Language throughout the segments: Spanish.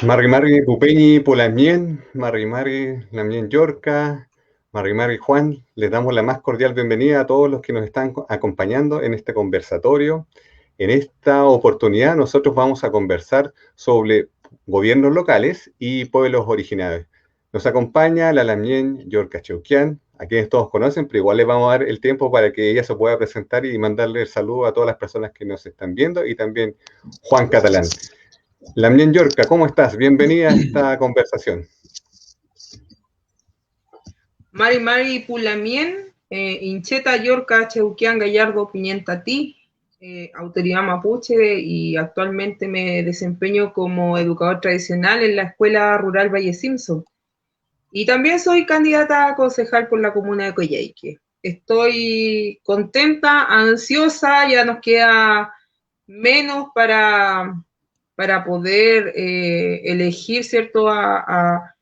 Marri Marri Pupeñi Pulamien, Marri Marri Lamien Yorca, Marri Marri Juan, les damos la más cordial bienvenida a todos los que nos están acompañando en este conversatorio. En esta oportunidad nosotros vamos a conversar sobre gobiernos locales y pueblos originarios. Nos acompaña la Lamien Yorca Cheuquian, a quienes todos conocen, pero igual les vamos a dar el tiempo para que ella se pueda presentar y mandarle el saludo a todas las personas que nos están viendo, y también Juan Catalán. Lamien Yorca, ¿cómo estás? Bienvenida a esta conversación. Mari Mari Pulamien, Incheta Yorca Cheuquian Gallardo Pimienta Ti, autoridad mapuche, y actualmente me desempeño como educador tradicional en la Escuela Rural Valle Simpson. Y también soy candidata a concejal por la comuna de Coyhaique. Estoy contenta, ansiosa, ya nos queda menos para poder elegir, ¿cierto?, a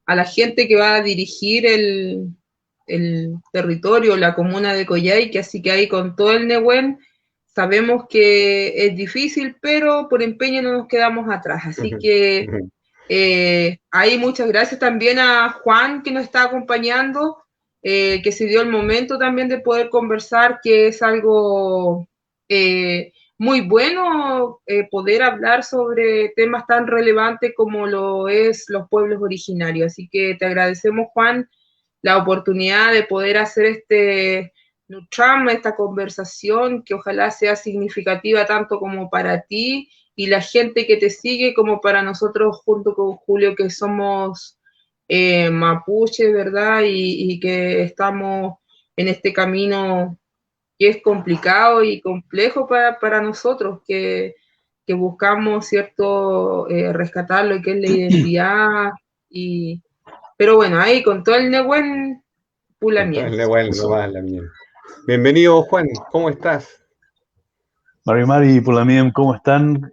la gente que va a dirigir el territorio, la comuna de Coyhaique, así que ahí con todo el Nehuen sabemos que es difícil, pero por empeño no nos quedamos atrás. Así que ahí muchas gracias también a Juan que nos está acompañando, que se dio el momento también de poder conversar, que es algo muy bueno poder hablar sobre temas tan relevantes como lo es los pueblos originarios. Así que te agradecemos, Juan, la oportunidad de poder hacer este Nutram, esta conversación, que ojalá sea significativa tanto como para ti y la gente que te sigue, como para nosotros junto con Julio, que somos mapuche, ¿verdad? Y que estamos en este camino que es complicado y complejo para nosotros, que buscamos, ¿cierto?, rescatar lo que es la identidad. Pero bueno, ahí con todo el Nehuen Pulamien. Bienvenido, Juan, ¿cómo estás? Mari Mari y Pulamien, ¿cómo están?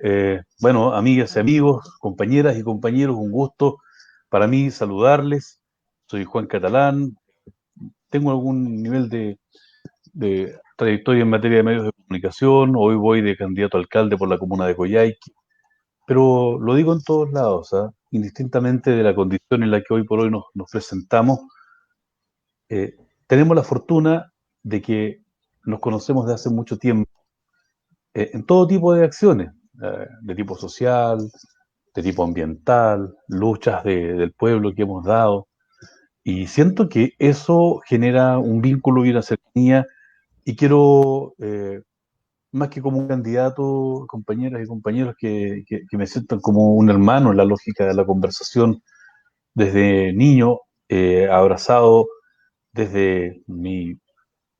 Bueno, amigas y amigos, compañeras y compañeros, un gusto para mí saludarles. Soy Juan Catalán, tengo algún nivel de trayectoria en materia de medios de comunicación. Hoy voy de candidato a alcalde por la comuna de Coyhaique, pero lo digo en todos lados, ¿eh? Indistintamente de la condición en la que hoy por hoy nos presentamos, tenemos la fortuna de que nos conocemos de hace mucho tiempo, en todo tipo de acciones, de tipo social, de tipo ambiental, luchas del pueblo que hemos dado, y siento que eso genera un vínculo y una cercanía, y quiero, más que como un candidato, compañeras y compañeros, que me sientan como un hermano en la lógica de la conversación, desde niño, abrazado desde mi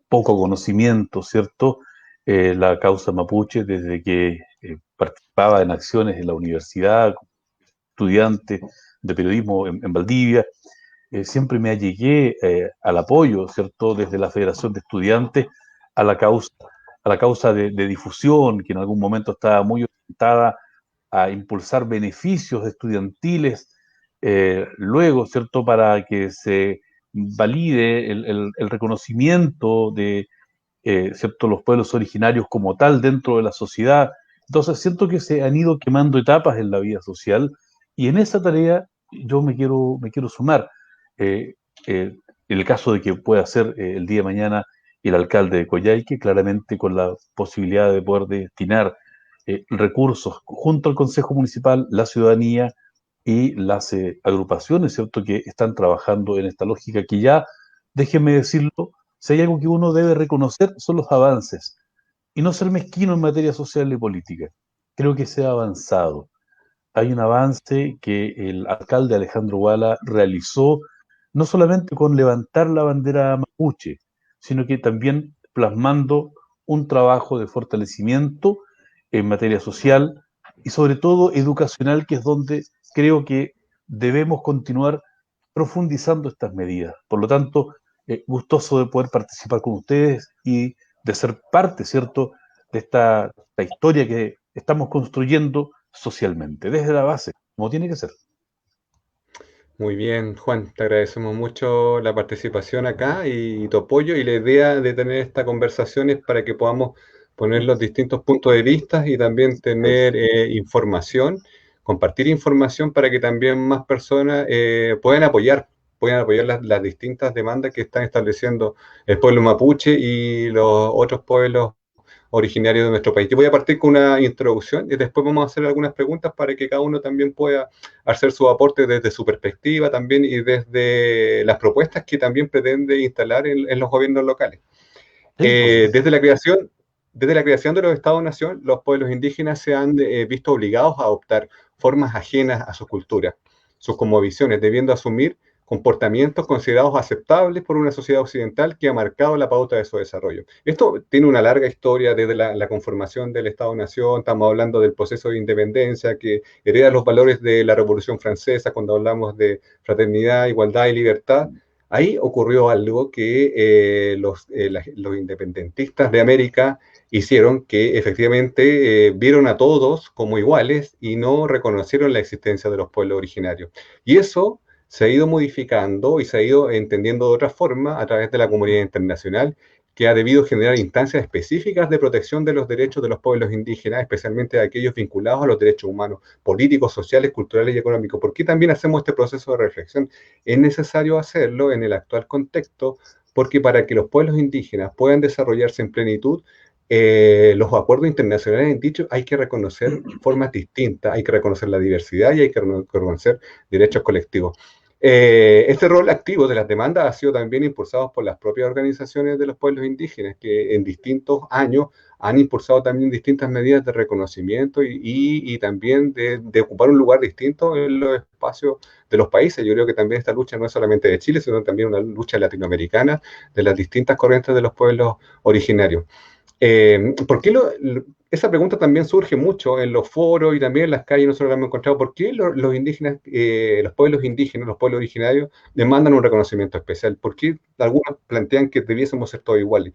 poco conocimiento, ¿cierto? La causa mapuche, desde que participaba en acciones en la universidad, como estudiante de periodismo en Valdivia. Siempre me allegué al apoyo, ¿cierto?, desde la Federación de Estudiantes a la causa de difusión, que en algún momento estaba muy orientada a impulsar beneficios estudiantiles, luego, ¿cierto?, para que se valide el reconocimiento de ¿cierto?, los pueblos originarios como tal dentro de la sociedad. Entonces siento que se han ido quemando etapas en la vida social, y en esa tarea yo me quiero sumar. Eh, en el caso de que pueda ser el día de mañana el alcalde de Coyhaique, claramente con la posibilidad de poder destinar recursos junto al Consejo Municipal, la ciudadanía y las agrupaciones, ¿cierto?, que están trabajando en esta lógica, que ya, déjenme decirlo, si hay algo que uno debe reconocer son los avances, y no ser mezquino en materia social y política. Creo que se ha avanzado. Hay un avance que el alcalde Alejandro Guala realizó, no solamente con levantar la bandera mapuche, sino que también plasmando un trabajo de fortalecimiento en materia social y sobre todo educacional, que es donde creo que debemos continuar profundizando estas medidas. Por lo tanto, gustoso de poder participar con ustedes y de ser parte, ¿cierto?, de esta historia que estamos construyendo socialmente, desde la base, como tiene que ser. Muy bien, Juan, te agradecemos mucho la participación acá y tu apoyo, y la idea de tener esta conversación es para que podamos poner los distintos puntos de vista y también tener información compartir información para que también más personas puedan apoyar las distintas demandas que están estableciendo el pueblo mapuche y los otros pueblos originarios de nuestro país. Yo voy a partir con una introducción y después vamos a hacer algunas preguntas para que cada uno también pueda hacer su aporte desde su perspectiva también y desde las propuestas que también pretende instalar en los gobiernos locales. Desde la creación de los Estados-nación, los pueblos indígenas se han visto obligados a adoptar formas ajenas a su cultura, sus cosmovisiones, debiendo asumir comportamientos considerados aceptables por una sociedad occidental que ha marcado la pauta de su desarrollo. Esto tiene una larga historia desde la conformación del Estado-nación, estamos hablando del proceso de independencia que hereda los valores de la Revolución Francesa cuando hablamos de fraternidad, igualdad y libertad. Ahí ocurrió algo que los independentistas de América hicieron, que efectivamente vieron a todos como iguales y no reconocieron la existencia de los pueblos originarios. Y eso se ha ido modificando y se ha ido entendiendo de otra forma a través de la comunidad internacional, que ha debido generar instancias específicas de protección de los derechos de los pueblos indígenas, especialmente de aquellos vinculados a los derechos humanos, políticos, sociales, culturales y económicos. ¿Por qué también hacemos este proceso de reflexión? Es necesario hacerlo en el actual contexto, porque para que los pueblos indígenas puedan desarrollarse en plenitud, los acuerdos internacionales han dicho hay que reconocer formas distintas, hay que reconocer la diversidad y hay que reconocer derechos colectivos. Este rol activo de las demandas ha sido también impulsado por las propias organizaciones de los pueblos indígenas, que en distintos años han impulsado también distintas medidas de reconocimiento y también de ocupar un lugar distinto en los espacios de los países. Yo creo que también esta lucha no es solamente de Chile, sino también una lucha latinoamericana de las distintas corrientes de los pueblos originarios. ¿Por qué esa pregunta también surge mucho en los foros y también en las calles? Nosotros la hemos encontrado. ¿Por qué los indígenas, los pueblos indígenas, los pueblos originarios demandan un reconocimiento especial? ¿Por qué algunos plantean que debiésemos ser todos iguales?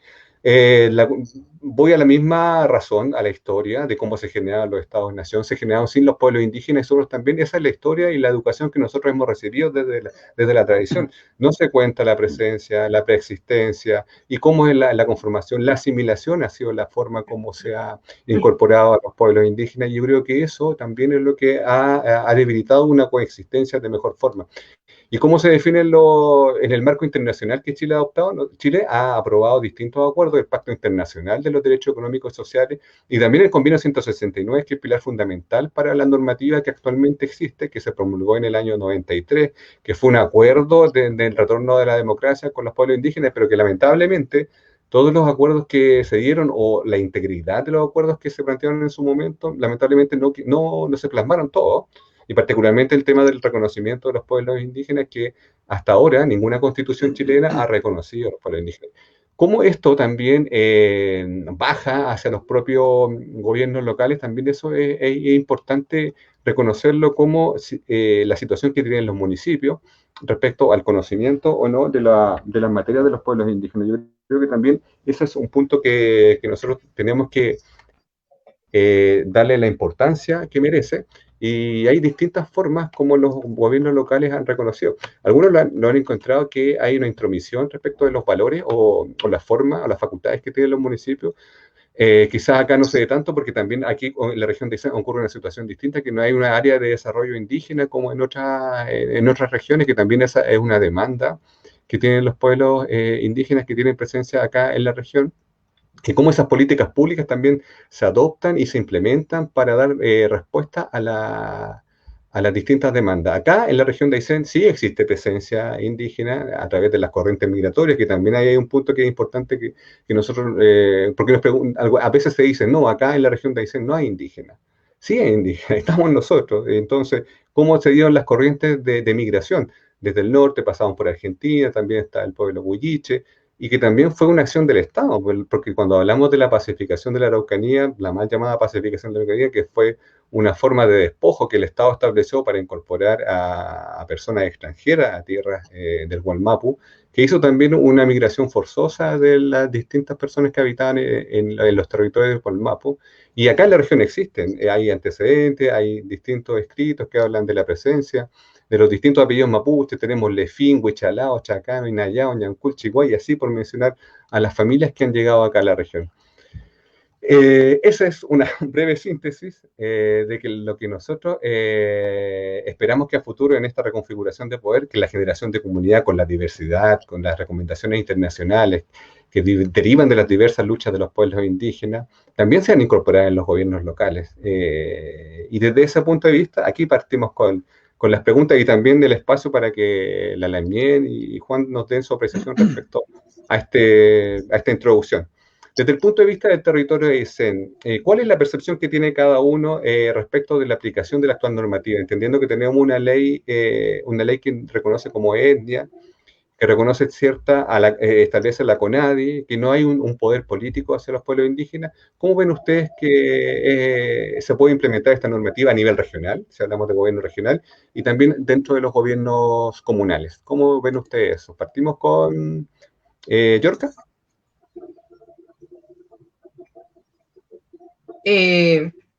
Voy a la misma razón, a la historia de cómo se generaron los estados-nación. Se generaron sin los pueblos indígenas y nosotros también. Esa es la historia y la educación que nosotros hemos recibido desde la tradición. No se cuenta la presencia, la preexistencia y cómo es la conformación. La asimilación ha sido la forma como se ha incorporado a los pueblos indígenas, y yo creo que eso también es lo que ha debilitado una coexistencia de mejor forma. ¿Y cómo se define en el marco internacional que Chile ha adoptado? ¿No? Chile ha aprobado distintos acuerdos, el Pacto Internacional de los Derechos Económicos y Sociales, y también el Convenio 169, que es el pilar fundamental para la normativa que actualmente existe, que se promulgó en el año 93, que fue un acuerdo del retorno de la democracia con los pueblos indígenas, pero que lamentablemente todos los acuerdos que se dieron o la integridad de los acuerdos que se plantearon en su momento, lamentablemente no se plasmaron todos, y particularmente el tema del reconocimiento de los pueblos indígenas, que hasta ahora ninguna constitución chilena ha reconocido a los pueblos indígenas. ¿Cómo esto también baja hacia los propios gobiernos locales? También eso es importante reconocerlo como la situación que tienen los municipios respecto al conocimiento o no de las materias de los pueblos indígenas. Yo creo que también ese es un punto que nosotros tenemos que darle la importancia que merece, y hay distintas formas como los gobiernos locales han reconocido. Algunos lo han encontrado que hay una intromisión respecto de los valores o la forma o las facultades que tienen los municipios. Quizás acá no se ve tanto porque también aquí en la región de Aysén ocurre una situación distinta, que no hay una área de desarrollo indígena como en otras regiones, que también esa es una demanda que tienen los pueblos indígenas que tienen presencia acá en la región, y cómo esas políticas públicas también se adoptan y se implementan para dar respuesta a las distintas demandas. Acá en la región de Aysén sí existe presencia indígena a través de las corrientes migratorias, que también hay un punto que es importante que nosotros, porque a veces se dice, no, acá en la región de Aysén no hay indígenas. Sí hay indígenas, estamos nosotros. Entonces, ¿cómo se dieron las corrientes de migración? Desde el norte pasamos por Argentina, también está el pueblo huilliche, y que también fue una acción del Estado, porque cuando hablamos de la pacificación de la Araucanía, la mal llamada pacificación de la Araucanía, que fue una forma de despojo que el Estado estableció para incorporar a personas extranjeras a tierras del Gualmapu, que hizo también una migración forzosa de las distintas personas que habitaban en los territorios del Gualmapu, y acá en la región existen, hay antecedentes, hay distintos escritos que hablan de la presencia de los distintos apellidos mapuches. Tenemos Lefín, Huichalao, Chacano, Inayao, Ñancul, Chihuay, y así por mencionar a las familias que han llegado acá a la región. Esa es una breve síntesis de que lo que nosotros esperamos que a futuro en esta reconfiguración de poder, que la generación de comunidad con la diversidad, con las recomendaciones internacionales que derivan de las diversas luchas de los pueblos indígenas, también sean incorporadas en los gobiernos locales. Y desde ese punto de vista, aquí partimos con las preguntas y también del espacio para que la Lamien y Juan nos den su apreciación respecto a esta introducción. Desde el punto de vista del territorio de Aysén, ¿cuál es la percepción que tiene cada uno respecto de la aplicación de la actual normativa? Entendiendo que tenemos una ley que reconoce como etnia, que reconoce establece la CONADI, que no hay un poder político hacia los pueblos indígenas. ¿Cómo ven ustedes que se puede implementar esta normativa a nivel regional, si hablamos de gobierno regional, y también dentro de los gobiernos comunales? ¿Cómo ven ustedes eso? Partimos con Yorka.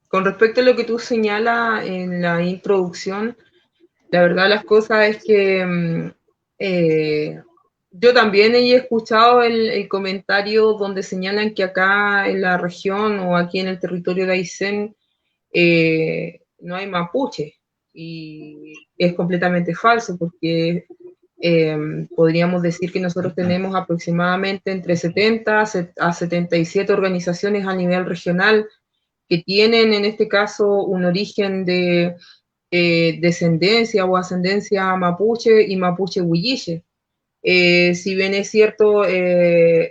Con respecto a lo que tú señalas en la introducción, la verdad las cosas es que yo también he escuchado el comentario donde señalan que acá en la región o aquí en el territorio de Aysén no hay mapuche, y es completamente falso porque podríamos decir que nosotros tenemos aproximadamente entre 70 a 77 organizaciones a nivel regional que tienen en este caso un origen de descendencia o ascendencia mapuche y mapuche huilliche. Si bien es cierto,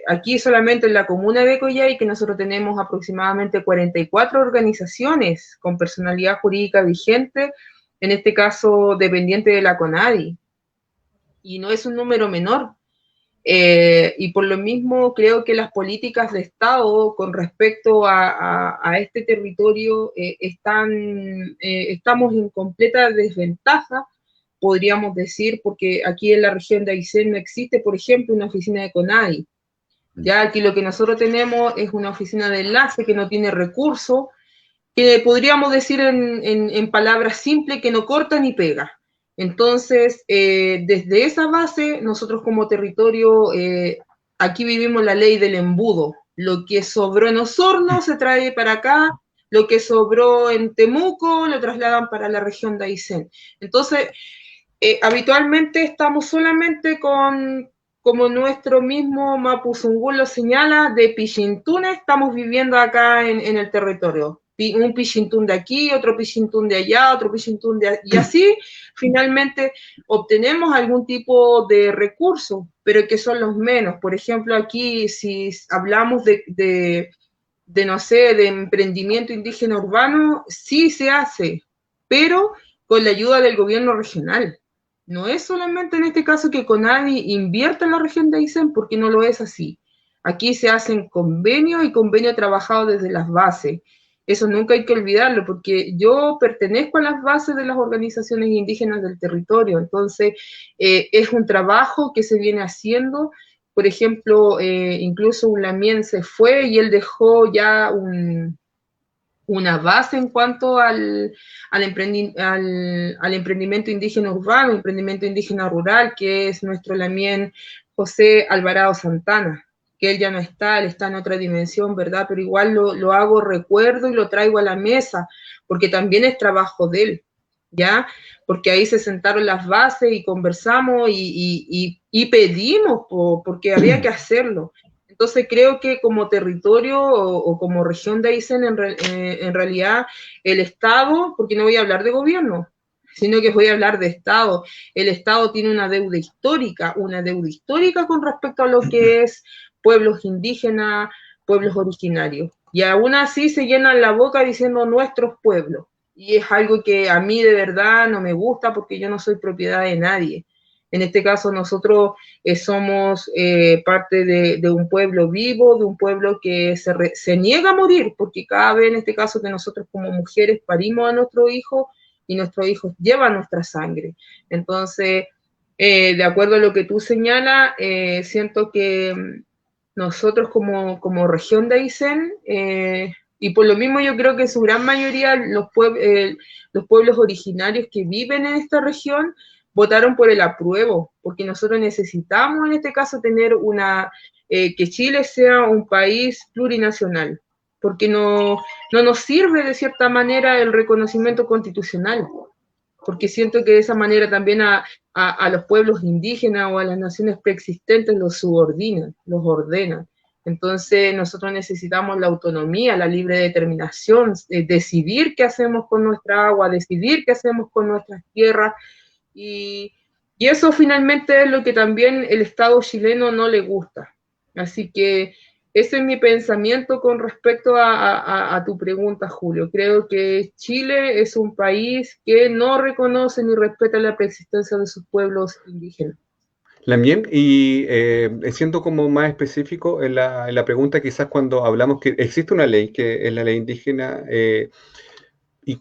aquí solamente en la comuna de Coyhai, que nosotros tenemos aproximadamente 44 organizaciones con personalidad jurídica vigente, en este caso dependiente de la CONADI, y no es un número menor. Y por lo mismo creo que las políticas de Estado con respecto a este territorio estamos en completa desventaja, podríamos decir, porque aquí en la región de Aysén no existe, por ejemplo, una oficina de CONADI. Ya aquí lo que nosotros tenemos es una oficina de enlace que no tiene recursos, que podríamos decir en palabras simples que no corta ni pega. Entonces, desde esa base, nosotros como territorio, aquí vivimos la ley del embudo. Lo que sobró en Osorno se trae para acá, lo que sobró en Temuco lo trasladan para la región de Aysén. Entonces, habitualmente estamos solamente con, como nuestro mismo Mapuzungún lo señala, de Pichintún estamos viviendo acá en el territorio. Un Pichintún de aquí, otro Pichintún de allá, otro Pichintún de allá, y así finalmente obtenemos algún tipo de recursos, pero que son los menos. Por ejemplo, aquí si hablamos no sé, de emprendimiento indígena urbano, sí se hace, pero con la ayuda del gobierno regional. No es solamente en este caso que CONADI invierta en la región de Aysén, porque no lo es así. Aquí se hacen convenios y convenios trabajados desde las bases. Eso nunca hay que olvidarlo, porque yo pertenezco a las bases de las organizaciones indígenas del territorio. Entonces, es un trabajo que se viene haciendo. Por ejemplo, incluso un Lamien se fue y él dejó ya una base en cuanto al emprendimiento indígena urbano, emprendimiento indígena rural, que es nuestro Lamien José Alvarado Santana, que él ya no está, él está en otra dimensión, ¿verdad? Pero igual lo hago recuerdo y lo traigo a la mesa, porque también es trabajo de él, ¿ya? Porque ahí se sentaron las bases y conversamos y pedimos, porque había que hacerlo. Entonces creo que como territorio o como región de Aysén, en realidad el Estado, porque no voy a hablar de gobierno, sino que voy a hablar de Estado. El Estado tiene una deuda histórica con respecto a lo que es pueblos indígenas, pueblos originarios. Y aún así se llenan la boca diciendo nuestros pueblos. Y es algo que a mí de verdad no me gusta porque yo no soy propiedad de nadie. En este caso nosotros somos parte de un pueblo vivo, de un pueblo que se niega a morir, porque cada vez en este caso que nosotros como mujeres parimos a nuestro hijo y nuestros hijos llevan nuestra sangre. Entonces, de acuerdo a lo que tú señalas, siento que nosotros como región de Aysén, y por lo mismo yo creo que en su gran mayoría los pueblos originarios que viven en esta región votaron por el apruebo, porque nosotros necesitamos en este caso tener que Chile sea un país plurinacional. porque no nos sirve de cierta manera el reconocimiento constitucional, porque siento que de esa manera también a los pueblos indígenas o a las naciones preexistentes los subordina, los ordena. Entonces nosotros necesitamos la autonomía, la libre determinación, decidir qué hacemos con nuestra agua, decidir qué hacemos con nuestras tierras, y eso finalmente es lo que también el Estado chileno no le gusta. Así que ese es mi pensamiento con respecto a tu pregunta, Julio. Creo que Chile es un país que no reconoce ni respeta la preexistencia de sus pueblos indígenas. Lamien, y siendo como más específico en la pregunta, quizás cuando hablamos que existe una ley, que es la ley indígena, y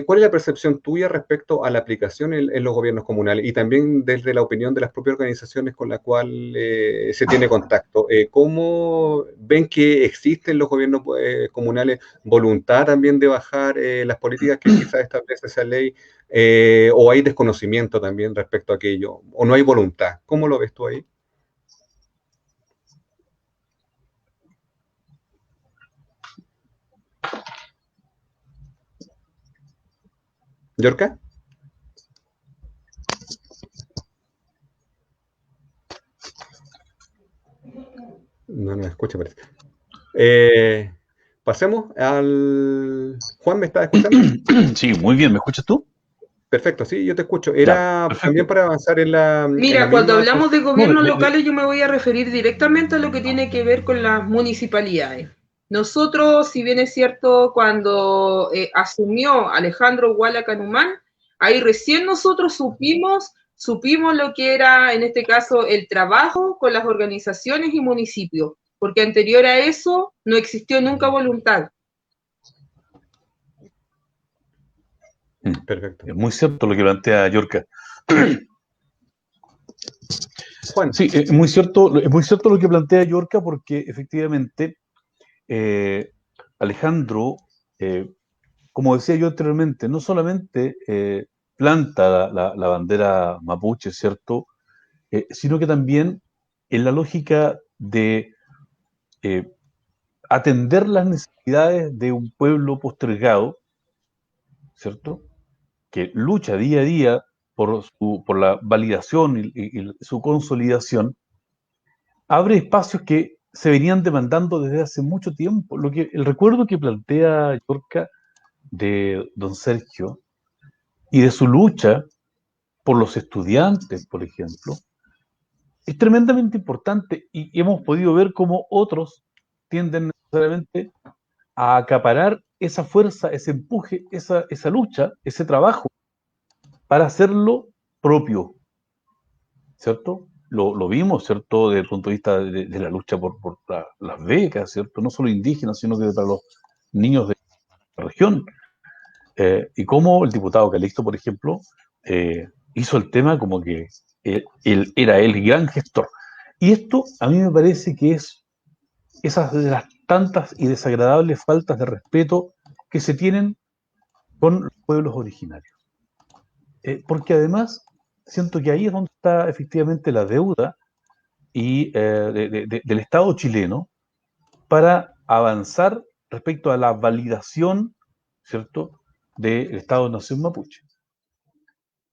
¿cuál es la percepción tuya respecto a la aplicación en los gobiernos comunales y también desde la opinión de las propias organizaciones con las cuales se tiene contacto? ¿Cómo ven que existe en los gobiernos comunales voluntad también de bajar las políticas que quizás establece esa ley? ¿O hay desconocimiento también respecto a aquello? ¿O no hay voluntad? ¿Cómo lo ves tú ahí? ¿Yorka? No nos escucha, parece. Pasemos al... Juan, ¿me estás escuchando? Sí, muy bien. ¿Me escuchas tú? Perfecto, sí, yo te escucho. Era también para avanzar en la... Mira, cuando hablamos de gobiernos locales, yo me voy a referir directamente a lo que tiene que ver con las municipalidades. Nosotros, si bien es cierto, cuando asumió Alejandro Huala Numán, ahí recién nosotros supimos lo que era, en este caso, el trabajo con las organizaciones y municipios, porque anterior a eso no existió nunca voluntad. Perfecto. Es muy cierto lo que plantea Yorka. Juan. Sí, es muy cierto lo que plantea Yorka, porque efectivamente Alejandro, como decía yo anteriormente, no solamente planta la bandera mapuche, ¿cierto? Sino que también en la lógica de atender las necesidades de un pueblo postergado, ¿cierto? Que lucha día a día por la validación y su consolidación, abre espacios que se venían demandando desde hace mucho tiempo. El recuerdo que plantea Yorka de don Sergio y de su lucha por los estudiantes, por ejemplo, es tremendamente importante, y hemos podido ver cómo otros tienden necesariamente a acaparar esa fuerza, ese empuje, esa lucha, ese trabajo, para hacerlo propio, ¿cierto? Lo vimos, ¿cierto? Desde el punto de vista de la lucha por las becas, ¿cierto? No solo indígenas, sino que para los niños de la región. Y cómo el diputado Calixto, por ejemplo, hizo el tema como que él era el gran gestor. Y esto a mí me parece que es esas de las tantas y desagradables faltas de respeto que se tienen con los pueblos originarios. Porque además siento que ahí es donde está efectivamente la deuda del Estado chileno para avanzar respecto a la validación, ¿cierto?, del Estado-Nación mapuche.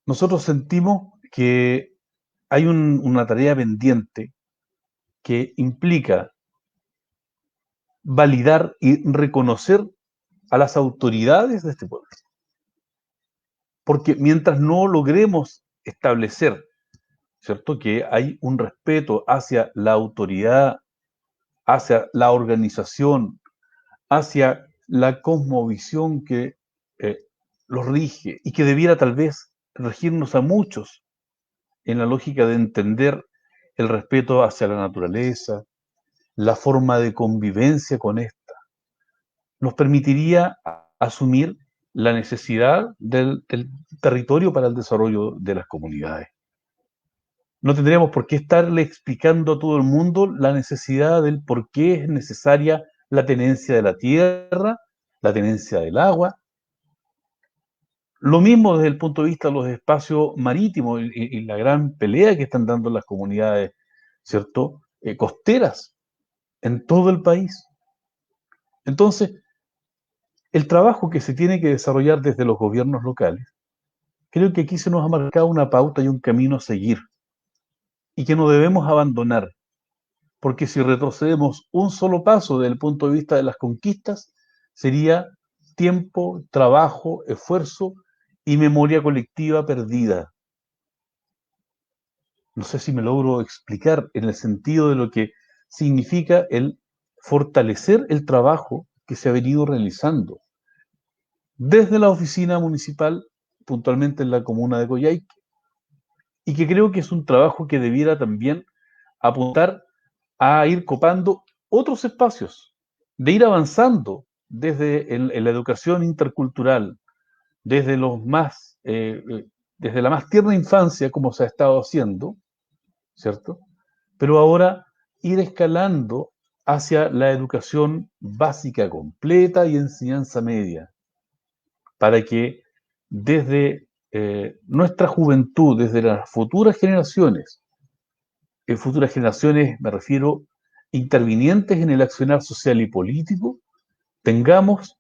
Nosotros sentimos que hay una tarea pendiente que implica validar y reconocer a las autoridades de este pueblo. Porque mientras no logremos establecer, ¿cierto?, que hay un respeto hacia la autoridad, hacia la organización, hacia la cosmovisión que los rige y que debiera tal vez regirnos a muchos en la lógica de entender el respeto hacia la naturaleza, la forma de convivencia con esta, nos permitiría asumir la necesidad del territorio para el desarrollo de las comunidades. No tendríamos por qué estarle explicando a todo el mundo la necesidad del por qué es necesaria la tenencia de la tierra, la tenencia del agua. Lo mismo desde el punto de vista de los espacios marítimos y la gran pelea que están dando las comunidades, ¿cierto?, costeras en todo el país. Entonces, el trabajo que se tiene que desarrollar desde los gobiernos locales, creo que aquí se nos ha marcado una pauta y un camino a seguir, y que no debemos abandonar, porque si retrocedemos un solo paso desde el punto de vista de las conquistas, sería tiempo, trabajo, esfuerzo y memoria colectiva perdida. No sé si me logro explicar en el sentido de lo que significa el fortalecer el trabajo que se ha venido realizando desde la oficina municipal, puntualmente en la comuna de Coyhaique, y que creo que es un trabajo que debiera también apuntar a ir copando otros espacios, de ir avanzando desde en la educación intercultural, desde desde la más tierna infancia, como se ha estado haciendo, ¿cierto? Pero ahora ir escalando hacia la educación básica completa y enseñanza media, para que desde nuestra juventud, desde las futuras generaciones me refiero intervinientes en el accionar social y político, tengamos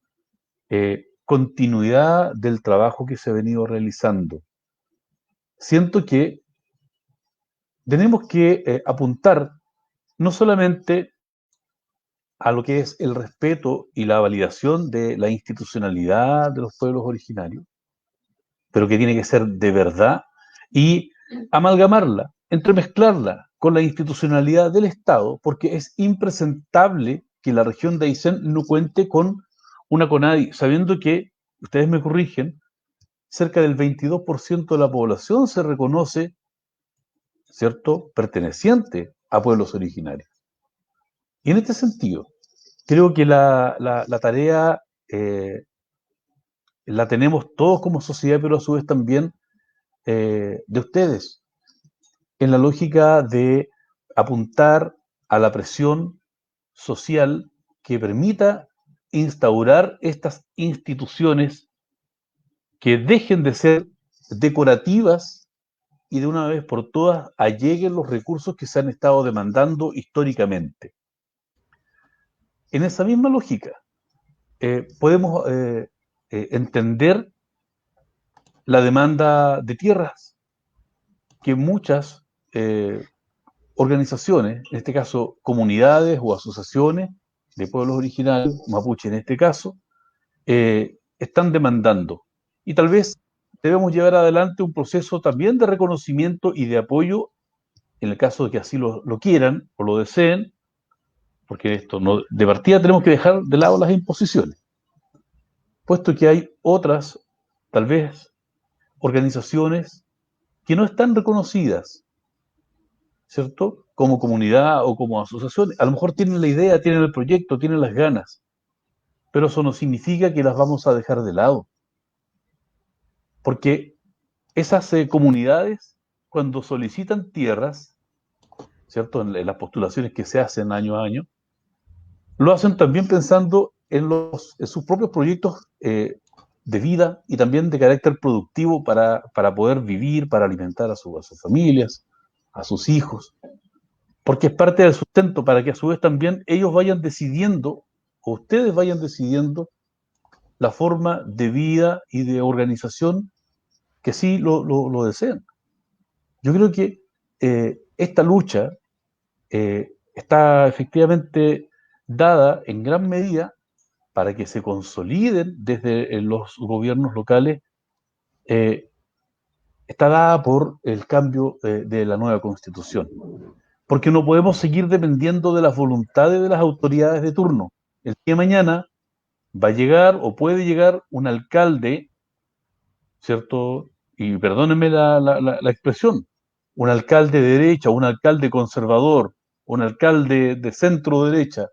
continuidad del trabajo que se ha venido realizando. Siento que tenemos que apuntar no solamente a lo que es el respeto y la validación de la institucionalidad de los pueblos originarios, pero que tiene que ser de verdad, y amalgamarla, entremezclarla con la institucionalidad del Estado, porque es impresentable que la región de Aysén no cuente con una CONADI, sabiendo que, ustedes me corrigen, cerca del 22% de la población se reconoce, ¿cierto?, perteneciente a pueblos originarios. Y en este sentido, creo que la tarea la tenemos todos como sociedad, pero a su vez también de ustedes, en la lógica de apuntar a la presión social que permita instaurar estas instituciones que dejen de ser decorativas y de una vez por todas alleguen los recursos que se han estado demandando históricamente. En esa misma lógica, podemos entender la demanda de tierras que muchas organizaciones, en este caso comunidades o asociaciones de pueblos originarios, mapuche en este caso, están demandando. Y tal vez debemos llevar adelante un proceso también de reconocimiento y de apoyo, en el caso de que así lo quieran o lo deseen, porque esto no, de partida tenemos que dejar de lado las imposiciones, puesto que hay otras, tal vez, organizaciones que no están reconocidas, ¿cierto? Como comunidad o como asociación. A lo mejor tienen la idea, tienen el proyecto, tienen las ganas, pero eso no significa que las vamos a dejar de lado. Porque esas comunidades, cuando solicitan tierras, ¿cierto? En las postulaciones que se hacen año a año, lo hacen también pensando en sus propios proyectos de vida y también de carácter productivo para poder vivir, para alimentar a sus familias, a sus hijos, porque es parte del sustento para que a su vez también ellos vayan decidiendo, o ustedes vayan decidiendo, la forma de vida y de organización que sí lo desean. Yo creo que esta lucha está efectivamente dada en gran medida para que se consoliden desde los gobiernos locales, está dada por el cambio de la nueva Constitución. Porque no podemos seguir dependiendo de las voluntades de las autoridades de turno. El día de mañana va a llegar o puede llegar un alcalde, ¿cierto? Y perdónenme la expresión, un alcalde de derecha, un alcalde conservador, un alcalde de centro derecha.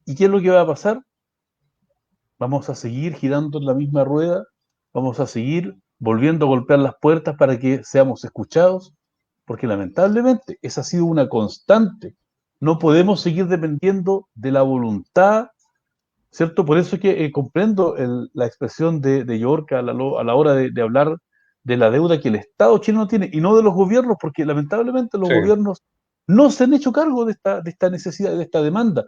¿Y qué es lo que va a pasar? Vamos a seguir girando en la misma rueda, vamos a seguir volviendo a golpear las puertas para que seamos escuchados, porque lamentablemente esa ha sido una constante. No podemos seguir dependiendo de la voluntad, ¿cierto? Por eso es que comprendo la expresión de Yorka a la hora de hablar de la deuda que el Estado chileno tiene, y no de los gobiernos, porque lamentablemente los gobiernos no se han hecho cargo de esta necesidad, de esta demanda,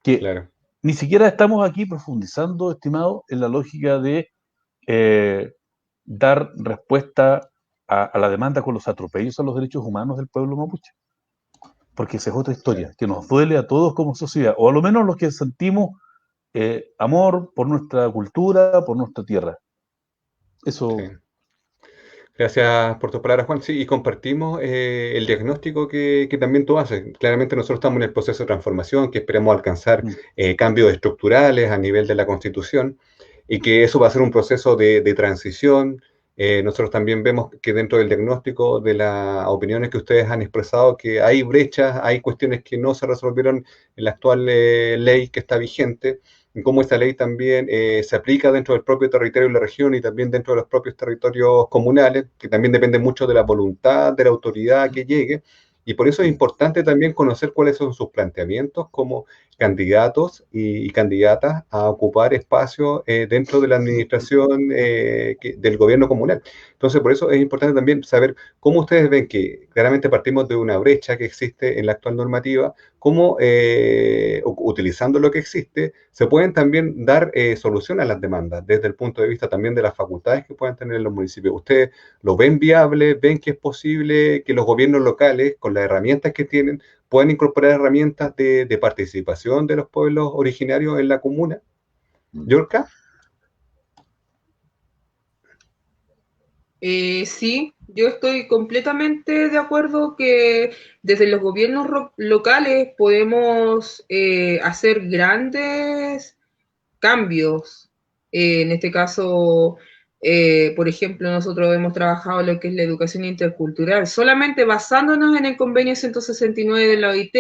que claro, ni siquiera estamos aquí profundizando, estimado, en la lógica de dar respuesta a la demanda con los atropellos a los derechos humanos del pueblo mapuche. Porque esa es otra historia, que nos duele a todos como sociedad, o a lo menos los que sentimos amor por nuestra cultura, por nuestra tierra. Eso. Sí. Gracias por tus palabras, Juan. Sí, y compartimos el diagnóstico que también tú haces. Claramente nosotros estamos en el proceso de transformación, que esperamos alcanzar cambios estructurales a nivel de la Constitución, y que eso va a ser un proceso de transición. Nosotros también vemos que dentro del diagnóstico de las opiniones que ustedes han expresado, que hay brechas, hay cuestiones que no se resolvieron en la actual ley que está vigente, y cómo esta ley también se aplica dentro del propio territorio de la región y también dentro de los propios territorios comunales, que también depende mucho de la voluntad de la autoridad que llegue. Y por eso es importante también conocer cuáles son sus planteamientos como candidatos y candidatas a ocupar espacios dentro de la administración del gobierno comunal. Entonces, por eso es importante también saber cómo ustedes ven que claramente partimos de una brecha que existe en la actual normativa, cómo utilizando lo que existe, se pueden también dar solución a las demandas desde el punto de vista también de las facultades que puedan tener los municipios. ¿Ustedes lo ven viable? ¿Ven que es posible que los gobiernos locales, con las herramientas que tienen, puedan incorporar herramientas de participación de los pueblos originarios en la comuna? ¿Yorka? Sí, yo estoy completamente de acuerdo que desde los gobiernos locales podemos hacer grandes cambios. En este caso, por ejemplo, nosotros hemos trabajado lo que es la educación intercultural, solamente basándonos en el convenio 169 de la OIT,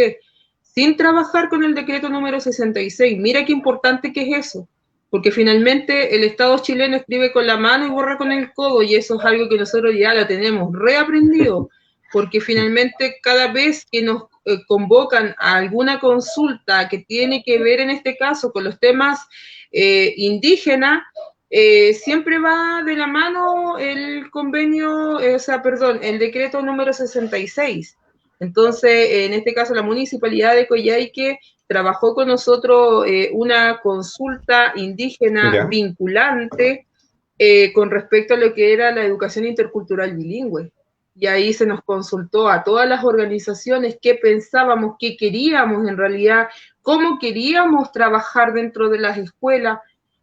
sin trabajar con el decreto número 66. Mira qué importante que es eso, porque finalmente el Estado chileno escribe con la mano y borra con el codo, y eso es algo que nosotros ya lo tenemos reaprendido, porque finalmente cada vez que nos convocan a alguna consulta que tiene que ver en este caso con los temas indígenas, siempre va de la mano el convenio, el decreto número 66. Entonces, en este caso, la municipalidad de Coyhaique trabajó con nosotros una consulta indígena vinculante con respecto a lo que era la educación intercultural bilingüe. Y ahí se nos consultó a todas las organizaciones qué pensábamos, qué queríamos en realidad, cómo queríamos trabajar dentro de las escuelas.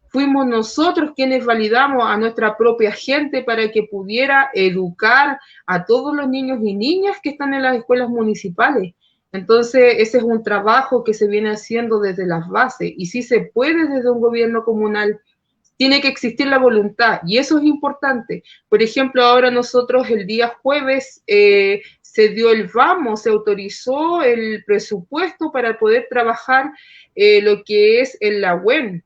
Fuimos nosotros quienes validamos a nuestra propia gente para que pudiera educar a todos los niños y niñas que están en las escuelas municipales. Entonces, ese es un trabajo que se viene haciendo desde las bases, y sí se puede desde un gobierno comunal. Tiene que existir la voluntad, y eso es importante. Por ejemplo, ahora nosotros el día jueves se dio el vamos, se autorizó el presupuesto para poder trabajar lo que es en la web.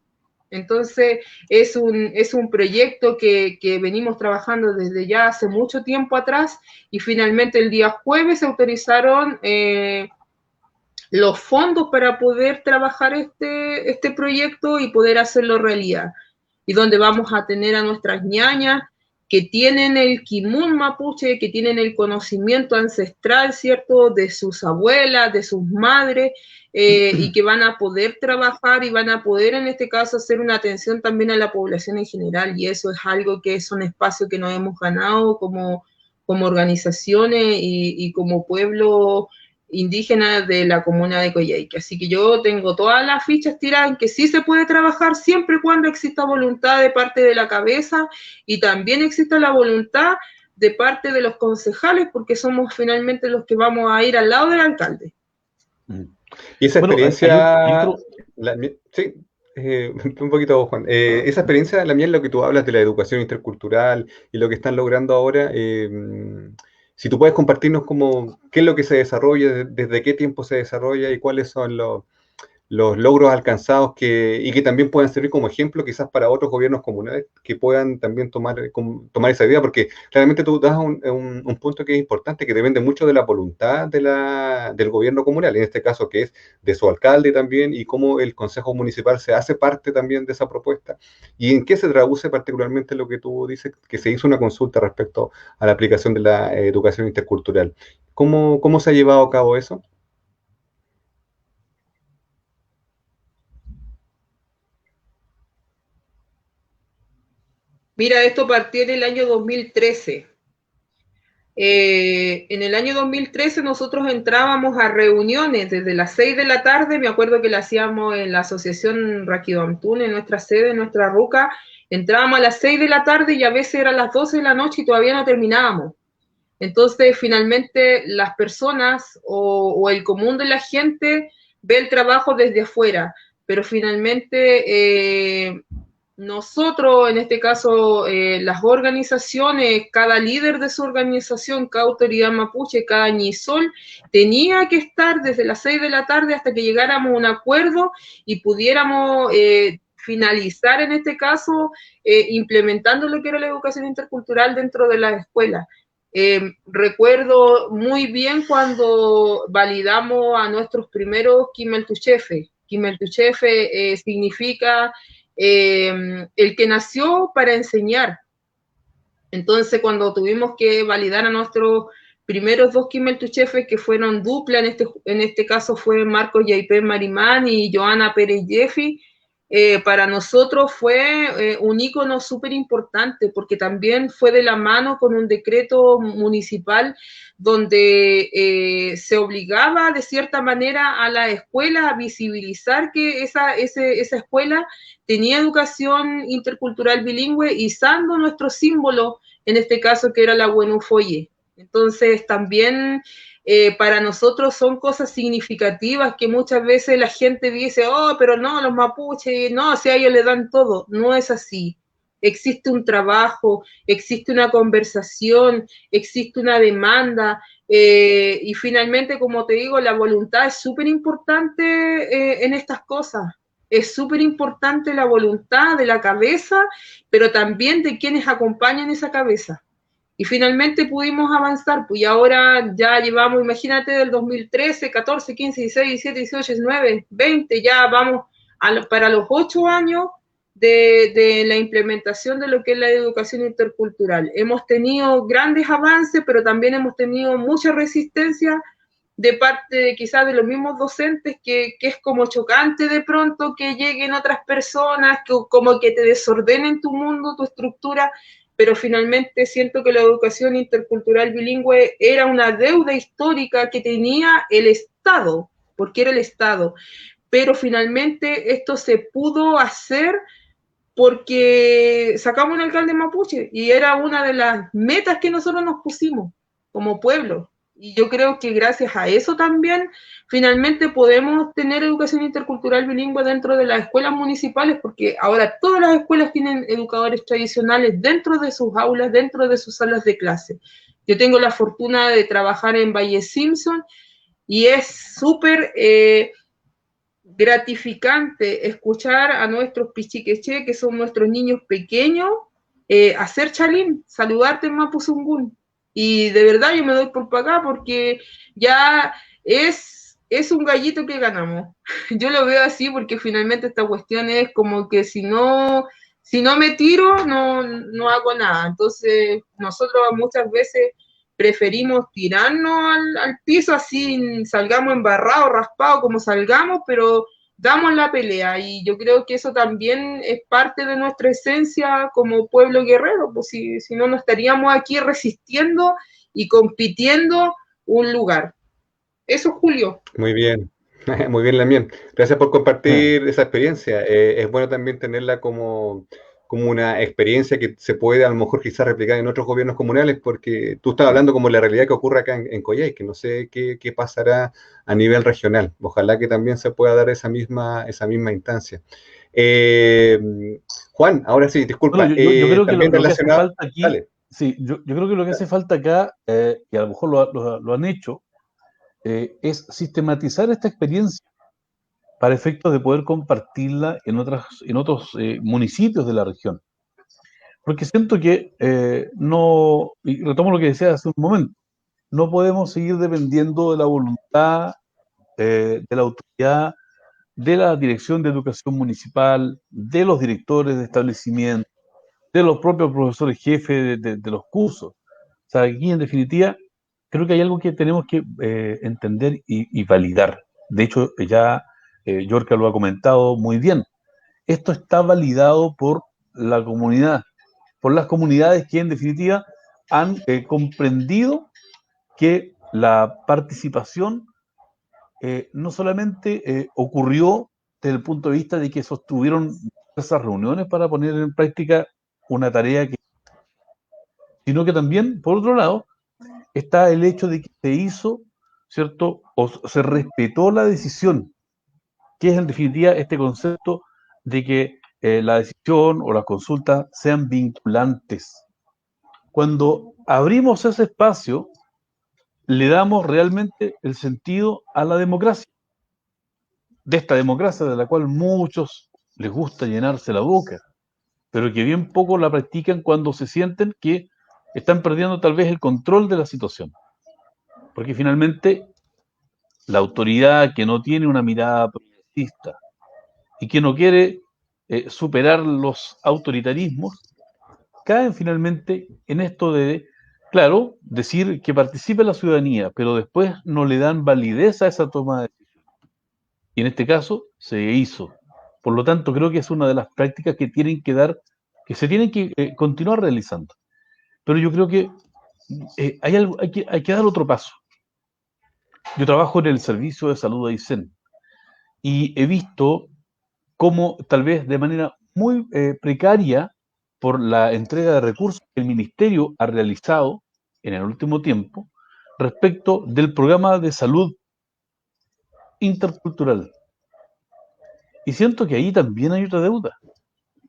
Entonces, es un proyecto que venimos trabajando desde ya hace mucho tiempo atrás, y finalmente el día jueves se autorizaron los fondos para poder trabajar este proyecto y poder hacerlo realidad. Y donde vamos a tener a nuestras ñañas que tienen el kimun mapuche, que tienen el conocimiento ancestral, ¿cierto?, de sus abuelas, de sus madres, y que van a poder trabajar y van a poder, en este caso, hacer una atención también a la población en general, y eso es algo que es un espacio que nos hemos ganado como organizaciones y como pueblo indígena de la comuna de Coyhaique. Así que yo tengo todas las fichas tiradas en que sí se puede trabajar siempre y cuando exista voluntad de parte de la cabeza, y también exista la voluntad de parte de los concejales, porque somos finalmente los que vamos a ir al lado del alcalde. Y esa experiencia... sí, un poquito, Juan. Esa experiencia, la mía, es lo que tú hablas de la educación intercultural y lo que están logrando ahora. Si tú puedes compartirnos qué es lo que se desarrolla, desde qué tiempo se desarrolla y cuáles son los logros alcanzados y que también puedan servir como ejemplo quizás para otros gobiernos comunales que puedan también tomar esa idea, porque claramente tú das un punto que es importante, que depende mucho de la voluntad del gobierno comunal, en este caso que es de su alcalde también, y cómo el consejo municipal se hace parte también de esa propuesta, y en qué se traduce particularmente lo que tú dices, que se hizo una consulta respecto a la aplicación de la educación intercultural. ¿Cómo se ha llevado a cabo eso? Mira, esto partió en el año 2013. En el año 2013 nosotros entrábamos a reuniones desde las 6 de la tarde, me acuerdo que la hacíamos en la asociación Raquidamtún, en nuestra sede, en nuestra ruca, entrábamos a las 6 de la tarde y a veces eran las 12 de la noche y todavía no terminábamos. Entonces, finalmente, las personas o el común de la gente ve el trabajo desde afuera, pero finalmente nosotros, en este caso, las organizaciones, cada líder de su organización, cada autoridad mapuche, cada ñisol, tenía que estar desde las 6 de la tarde hasta que llegáramos a un acuerdo y pudiéramos finalizar, en este caso, implementando lo que era la educación intercultural dentro de las escuelas. Recuerdo muy bien cuando validamos a nuestros primeros Kimeltuchefe. Kimeltuchefe significa el que nació para enseñar. Entonces, cuando tuvimos que validar a nuestros primeros 2 Kimeltuchefe, que fueron dupla, en este caso fue Marcos Yaipé Marimán y Joana Pérez Jeffi, para nosotros fue un ícono súper importante, porque también fue de la mano con un decreto municipal donde se obligaba de cierta manera a la escuela a visibilizar que esa escuela tenía educación intercultural bilingüe, izando nuestro símbolo, en este caso que era la Buenufoye. Entonces también para nosotros son cosas significativas que muchas veces la gente dice, oh, pero no, los mapuches, no, si a ellos le dan todo. No es así. Existe un trabajo, existe una conversación, existe una demanda, y finalmente, como te digo, la voluntad es súper importante en estas cosas. Es súper importante la voluntad de la cabeza, pero también de quienes acompañan esa cabeza. Y finalmente pudimos avanzar, pues y ahora ya llevamos, imagínate, del 2013, 14, 15, 16, 17, 18, 19, 20, ya vamos para los 8 años de la implementación de lo que es la educación intercultural. Hemos tenido grandes avances, pero también hemos tenido mucha resistencia de parte de quizás de los mismos docentes, que es como chocante de pronto que lleguen otras personas, que como que te desordenen tu mundo, tu estructura, pero finalmente siento que la educación intercultural bilingüe era una deuda histórica que tenía el Estado, porque era el Estado, pero finalmente esto se pudo hacer porque sacamos un alcalde mapuche y era una de las metas que nosotros nos pusimos como pueblo. Y yo creo que gracias a eso también finalmente podemos tener educación intercultural bilingüe dentro de las escuelas municipales, porque ahora todas las escuelas tienen educadores tradicionales dentro de sus aulas, dentro de sus salas de clase. Yo tengo la fortuna de trabajar en Valle Simpson y es súper gratificante escuchar a nuestros pichiqueche, que son nuestros niños pequeños, hacer chalín, saludarte en Mapuzungún. Y de verdad yo me doy por acá porque ya es un gallito que ganamos. Yo lo veo así porque finalmente esta cuestión es como que si no me tiro, no hago nada. Entonces nosotros muchas veces preferimos tirarnos al piso, así salgamos embarrados, raspados, como salgamos, pero damos la pelea, y yo creo que eso también es parte de nuestra esencia como pueblo guerrero, pues si no, no estaríamos aquí resistiendo y compitiendo un lugar. Eso, Julio. Muy bien. Muy bien, Lamien. Gracias por compartir esa experiencia. Es bueno también tenerla como una experiencia que se puede a lo mejor quizás replicar en otros gobiernos comunales, porque tú estás hablando como la realidad que ocurre acá en Coyhaique, que no sé qué pasará a nivel regional. Ojalá que también se pueda dar esa misma instancia. Juan, ahora sí, disculpa. Bueno, yo creo que lo que hace falta aquí, dale. Sí, yo creo que lo que hace falta acá, y a lo mejor lo han hecho, es sistematizar esta experiencia para efectos de poder compartirla en otros municipios de la región. Porque siento que no, y retomo lo que decía hace un momento, no podemos seguir dependiendo de la voluntad de la autoridad, de la Dirección de Educación Municipal, de los directores de establecimiento, de los propios profesores jefes de los cursos. O sea, aquí en definitiva creo que hay algo que tenemos que entender y validar. De hecho, ya Yorka lo ha comentado muy bien. Esto está validado por la comunidad. por las comunidades que en definitiva han comprendido que la participación no solamente ocurrió desde el punto de vista de que sostuvieron esas reuniones para poner en práctica una tarea que, sino que también, por otro lado, está el hecho de que se hizo, ¿cierto? O se respetó la decisión, que es en definitiva este concepto de que la decisión o las consultas sean vinculantes. Cuando abrimos ese espacio, le damos realmente el sentido a la democracia. De esta democracia de la cual muchos les gusta llenarse la boca, pero que bien poco la practican cuando se sienten que están perdiendo tal vez el control de la situación. Porque finalmente la autoridad que no tiene una mirada progresista y que no quiere superar los autoritarismos, caen finalmente en esto de, claro, decir que participe la ciudadanía, pero después no le dan validez a esa toma de decisión. Y en este caso se hizo. Por lo tanto, creo que es una de las prácticas que tienen que dar, que se tienen que continuar realizando. Pero yo creo que hay que dar otro paso. Yo trabajo en el servicio de salud de Aysén y he visto cómo tal vez de manera muy precaria por la entrega de recursos que el ministerio ha realizado en el último tiempo respecto del programa de salud intercultural. Y siento que ahí también hay otra deuda,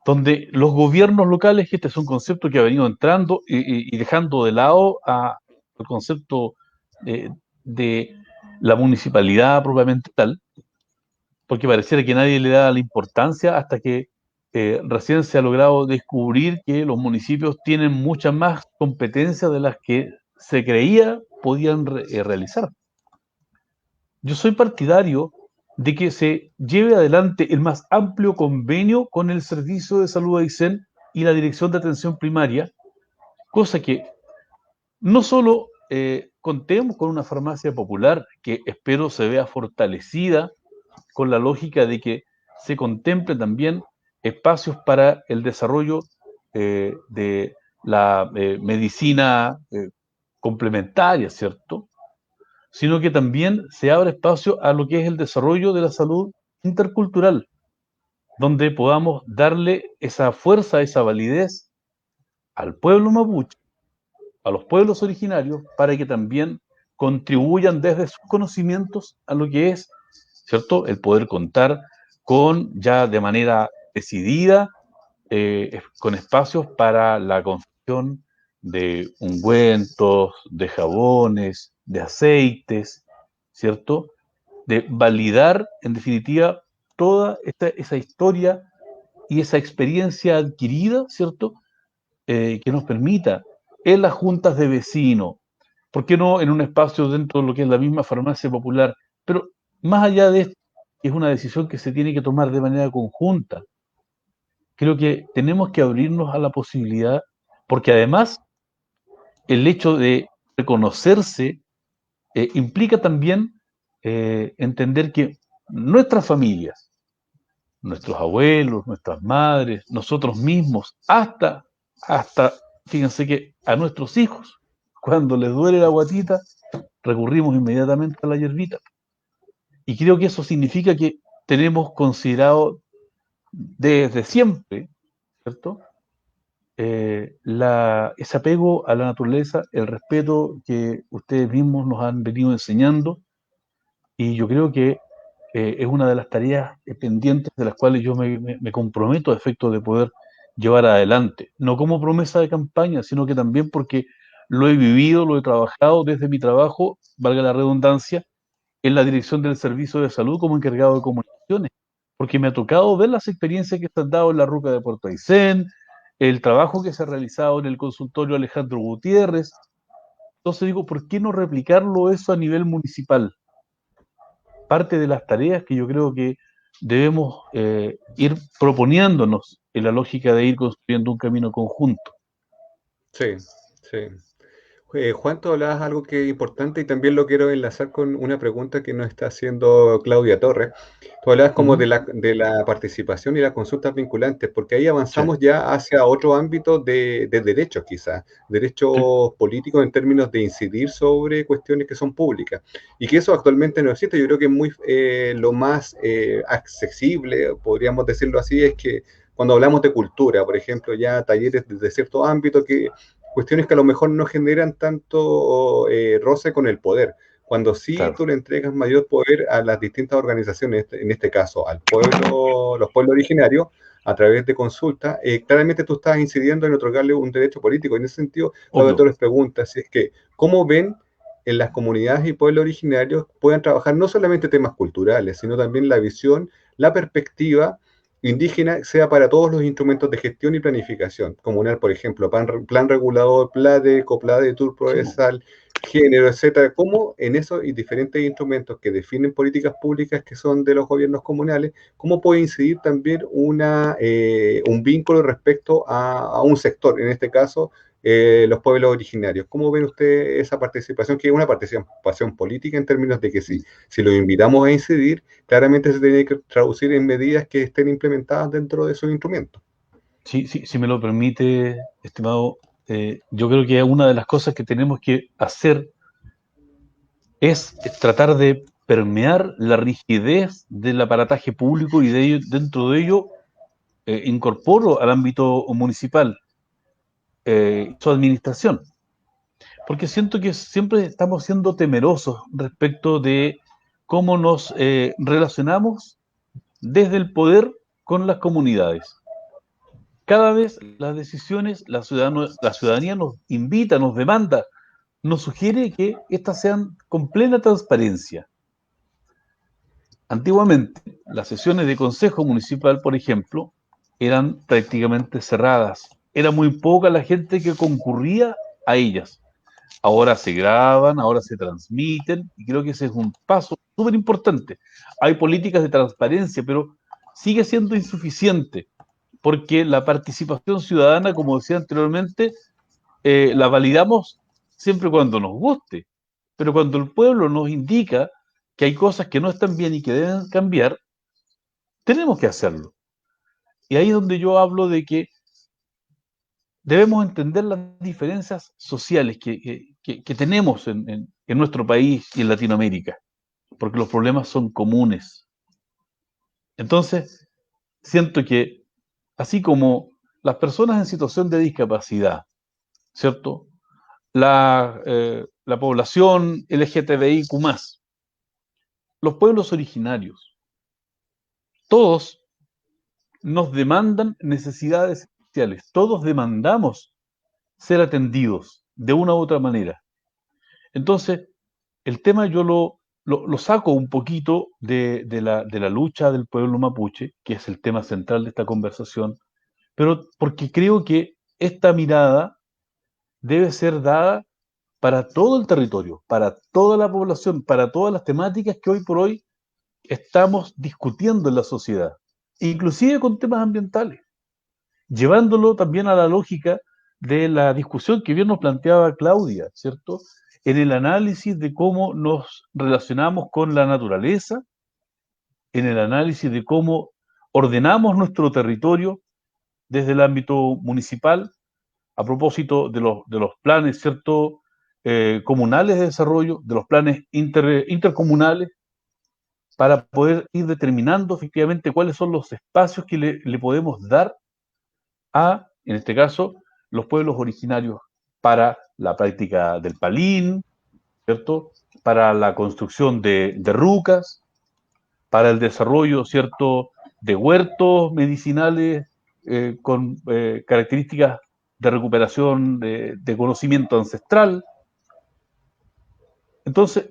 donde los gobiernos locales, que este es un concepto que ha venido entrando y dejando de lado el concepto de la municipalidad propiamente tal, porque pareciera que nadie le da la importancia hasta que recién se ha logrado descubrir que los municipios tienen muchas más competencias de las que se creía podían realizar. Yo soy partidario de que se lleve adelante el más amplio convenio con el Servicio de Salud de Aysén y la Dirección de Atención Primaria, cosa que no solo contemos con una farmacia popular que espero se vea fortalecida con la lógica de que se contemple también espacios para el desarrollo de la medicina complementaria, ¿cierto? Sino que también se abre espacio a lo que es el desarrollo de la salud intercultural, donde podamos darle esa fuerza, esa validez al pueblo mapuche, a los pueblos originarios, para que también contribuyan desde sus conocimientos a lo que es, ¿cierto?, el poder contar con ya de manera decidida, con espacios para la confección de ungüentos, de jabones, de aceites, ¿cierto? De validar, en definitiva, toda esa historia y esa experiencia adquirida, ¿cierto? Que nos permita en las juntas de vecinos, ¿por qué no en un espacio dentro de lo que es la misma farmacia popular? Pero más allá de esto, que es una decisión que se tiene que tomar de manera conjunta, creo que tenemos que abrirnos a la posibilidad, porque además el hecho de reconocerse implica también entender que nuestras familias, nuestros abuelos, nuestras madres, nosotros mismos, hasta, fíjense que a nuestros hijos, cuando les duele la guatita, recurrimos inmediatamente a la hierbita. Y creo que eso significa que tenemos considerado desde siempre, ¿cierto? Ese apego a la naturaleza, el respeto que ustedes mismos nos han venido enseñando, y yo creo que es una de las tareas pendientes de las cuales yo me comprometo a efecto de poder llevar adelante, no como promesa de campaña, sino que también porque lo he vivido, lo he trabajado desde mi trabajo, valga la redundancia, en la dirección del servicio de salud como encargado de comunicaciones, porque me ha tocado ver las experiencias que se han dado en la ruca de Puerto Aysén, el trabajo que se ha realizado en el consultorio Alejandro Gutiérrez. Entonces digo, ¿por qué no replicarlo eso a nivel municipal? Parte de las tareas que yo creo que debemos ir proponiéndonos en la lógica de ir construyendo un camino conjunto. Sí, sí. Juan, tú hablabas algo que es importante y también lo quiero enlazar con una pregunta que nos está haciendo Claudia Torres. Tú hablabas como de la participación y las consultas vinculantes, porque ahí avanzamos ya hacia otro ámbito de derechos, quizás, derechos políticos en términos de incidir sobre cuestiones que son públicas. Y que eso actualmente no existe. Yo creo que es muy lo más accesible, podríamos decirlo así, es que cuando hablamos de cultura, por ejemplo, ya talleres de cierto ámbito, que cuestiones que a lo mejor no generan tanto roce con el poder. Cuando sí tú le entregas mayor poder a las distintas organizaciones, en este caso al pueblo, los pueblos originarios, a través de consultas, claramente tú estás incidiendo en otorgarle un derecho político. En ese sentido, Roberto les pregunta si es que, ¿cómo ven en las comunidades y pueblos originarios puedan trabajar no solamente temas culturales, sino también la visión, la perspectiva indígena, sea para todos los instrumentos de gestión y planificación comunal, por ejemplo, plan regulador, PLADE, COPLADE, Tour Provesal, género, etcétera, cómo en esos y diferentes instrumentos que definen políticas públicas que son de los gobiernos comunales, cómo puede incidir también un vínculo respecto a un sector, en este caso los pueblos originarios. ¿Cómo ven ustedes esa participación, que es una participación política en términos de que si los invitamos a incidir, claramente se tiene que traducir en medidas que estén implementadas dentro de esos instrumentos? Sí, si me lo permite, estimado, yo creo que una de las cosas que tenemos que hacer es tratar de permear la rigidez del aparataje público y dentro de ello incorporo al ámbito municipal su administración. Porque siento que siempre estamos siendo temerosos respecto de cómo nos relacionamos desde el poder con las comunidades. Cada vez las decisiones, la ciudadanía nos invita, nos demanda, nos sugiere que éstas sean con plena transparencia. Antiguamente, las sesiones de consejo municipal, por ejemplo, eran prácticamente cerradas. Era muy poca la gente que concurría a ellas. Ahora se graban, ahora se transmiten, y creo que ese es un paso súper importante. Hay políticas de transparencia, pero sigue siendo insuficiente, porque la participación ciudadana, como decía anteriormente, la validamos siempre cuando nos guste, pero cuando el pueblo nos indica que hay cosas que no están bien y que deben cambiar, tenemos que hacerlo. Y ahí es donde yo hablo de que debemos entender las diferencias sociales que tenemos en nuestro país y en Latinoamérica, porque los problemas son comunes. Entonces, siento que así como las personas en situación de discapacidad, ¿cierto? La población LGTBIQ+, los pueblos originarios, todos nos demandan necesidades especiales, todos demandamos ser atendidos de una u otra manera. Entonces, el tema yo lo saco un poquito de la lucha del pueblo mapuche, que es el tema central de esta conversación, pero porque creo que esta mirada debe ser dada para todo el territorio, para toda la población, para todas las temáticas que hoy por hoy estamos discutiendo en la sociedad, inclusive con temas ambientales, llevándolo también a la lógica de la discusión que bien nos planteaba Claudia, ¿cierto? En el análisis de cómo nos relacionamos con la naturaleza, en el análisis de cómo ordenamos nuestro territorio desde el ámbito municipal, a propósito de los planes, ¿cierto?, comunales de desarrollo, de los planes intercomunales, para poder ir determinando efectivamente cuáles son los espacios que le podemos dar a, en este caso, los pueblos originarios para la práctica del palín, ¿cierto?, para la construcción de rucas, para el desarrollo, ¿cierto?, de huertos medicinales con características de recuperación de conocimiento ancestral. Entonces,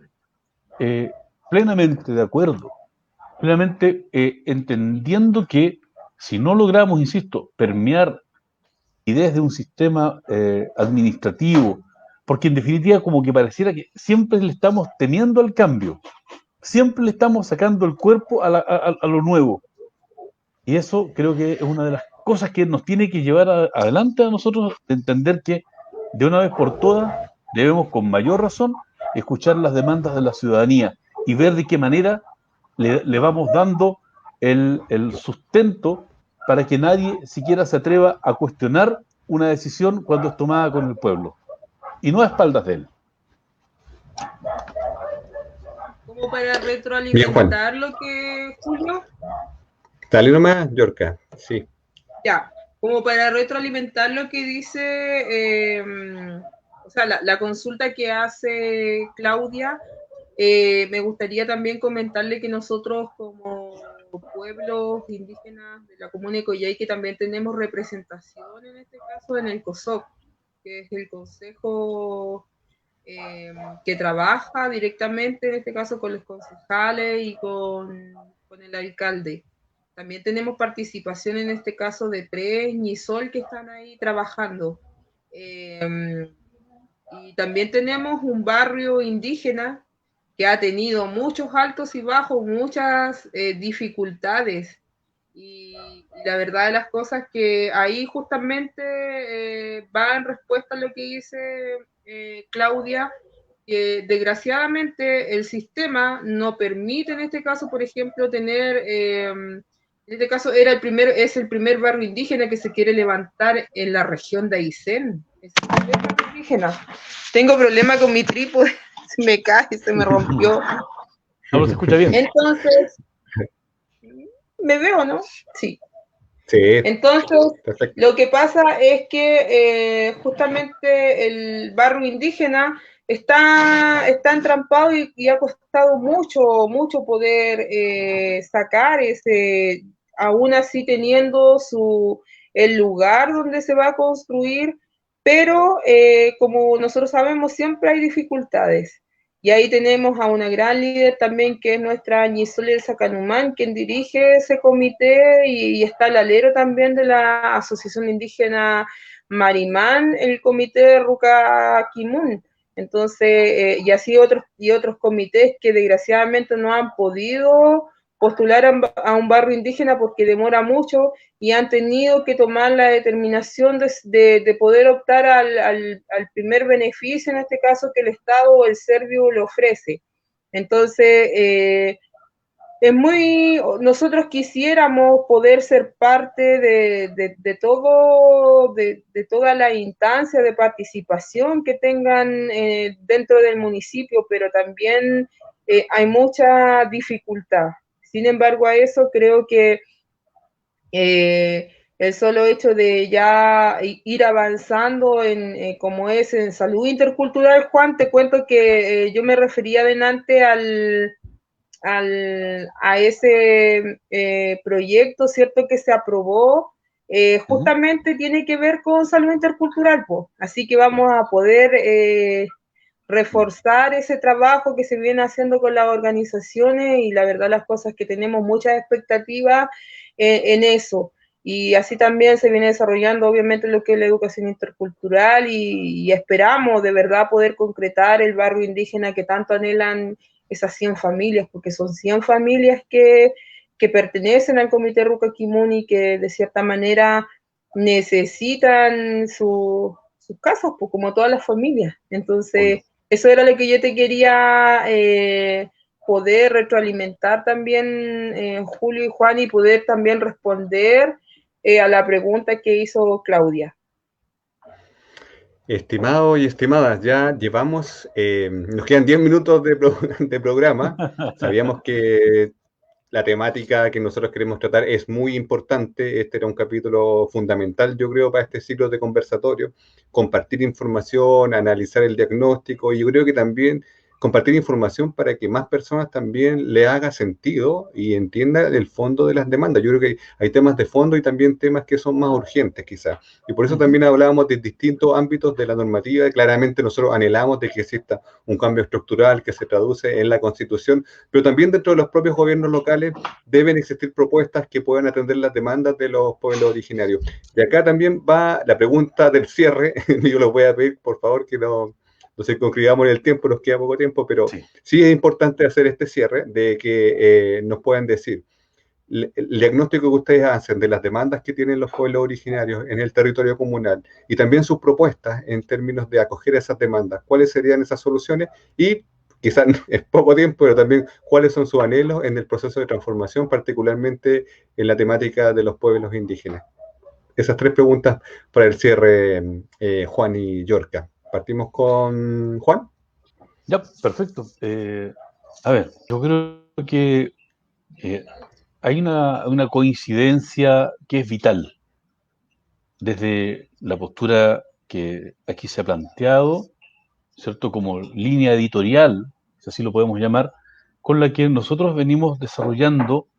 plenamente de acuerdo, plenamente entendiendo que si no logramos, insisto, permear ideas de un sistema administrativo, porque en definitiva como que pareciera que siempre le estamos temiendo al cambio, siempre le estamos sacando el cuerpo a lo nuevo. Y eso creo que es una de las cosas que nos tiene que llevar adelante a nosotros, de entender que de una vez por todas debemos con mayor razón escuchar las demandas de la ciudadanía y ver de qué manera le vamos dando el sustento para que nadie siquiera se atreva a cuestionar una decisión cuando es tomada con el pueblo, y no a espaldas de él. Como para Bien, Juan. retroalimentar lo que Julio, Dale nomás, Yorka. Sí. ya, como para retroalimentar lo que dice, o sea, la consulta que hace Claudia, me gustaría también comentarle que nosotros como pueblos indígenas de la comuna de Coyhaique también tenemos representación en este caso en el COSOC, que es el consejo que trabaja directamente en este caso con los concejales y con el alcalde. También tenemos participación en este caso de PRES, NISOL, que están ahí trabajando. Y también tenemos un barrio indígena que ha tenido muchos altos y bajos, muchas dificultades. Y la verdad de las cosas que ahí justamente va en respuesta a lo que dice Claudia, que desgraciadamente el sistema no permite en este caso, por ejemplo, tener, en este caso es el primer barrio indígena que se quiere levantar en la región de Aysén. Es el primer barrio indígena. Tengo problema con mi trípode, se me cae, se me rompió. No se escucha bien. Entonces, ¿me veo, no? Sí. Sí. Entonces, Perfecto. lo que pasa es que justamente el barrio indígena está entrampado y ha costado mucho poder sacar ese, aún así teniendo el lugar donde se va a construir, pero como nosotros sabemos, siempre hay dificultades. Y ahí tenemos a una gran líder también, que es nuestra Ñisole Sacanumán, quien dirige ese comité, y está el alero también de la Asociación Indígena Marimán, el comité de Ruca Kimun. Entonces, y así otros comités que desgraciadamente no han podido postular a un barrio indígena porque demora mucho, y han tenido que tomar la determinación de poder optar al primer beneficio, en este caso que el Estado o el Servio le ofrece. Entonces, nosotros quisiéramos poder ser parte de toda la instancia de participación que tengan dentro del municipio, pero también hay mucha dificultad. Sin embargo, a eso creo que el solo hecho de ya ir avanzando como es en salud intercultural, Juan, te cuento que yo me refería adelante a ese proyecto, ¿cierto?, que se aprobó, justamente tiene que ver con salud intercultural, pues. Así que vamos a poder reforzar ese trabajo que se viene haciendo con las organizaciones, y la verdad las cosas que tenemos muchas expectativas en eso. Y así también se viene desarrollando obviamente lo que es la educación intercultural, y esperamos de verdad poder concretar el barrio indígena que tanto anhelan esas 100 familias, porque son 100 familias que pertenecen al Comité Ruca Kimun y que de cierta manera necesitan sus casas, pues, como todas las familias. Entonces, eso era lo que yo te quería poder retroalimentar también, Julio y Juan, y poder también responder a la pregunta que hizo Claudia. Estimados y estimadas, ya llevamos, nos quedan 10 minutos de programa. Sabíamos que la temática que nosotros queremos tratar es muy importante. Este era un capítulo fundamental, yo creo, para este ciclo de conversatorio. Compartir información, analizar el diagnóstico, y yo creo que también compartir información para que más personas también le haga sentido y entienda el fondo de las demandas. Yo creo que hay temas de fondo y también temas que son más urgentes quizás. Y por eso también hablábamos de distintos ámbitos de la normativa. Claramente nosotros anhelamos de que exista un cambio estructural que se traduce en la Constitución, pero también dentro de los propios gobiernos locales deben existir propuestas que puedan atender las demandas de los pueblos originarios. Y acá también va la pregunta del cierre. Yo les voy a pedir, por favor, que no circunscribamos en el tiempo, nos queda poco tiempo, pero sí es importante hacer este cierre de que nos puedan decir el diagnóstico que ustedes hacen de las demandas que tienen los pueblos originarios en el territorio comunal, y también sus propuestas en términos de acoger esas demandas. ¿Cuáles serían esas soluciones? Y quizás es poco tiempo, pero también cuáles son sus anhelos en el proceso de transformación, particularmente en la temática de los pueblos indígenas. Esas tres preguntas para el cierre, Juan y Yorka. Partimos con Juan. Ya, perfecto. A ver, yo creo que hay una coincidencia que es vital desde la postura que aquí se ha planteado, ¿cierto? Como línea editorial, si así lo podemos llamar, con la que nosotros venimos desarrollando,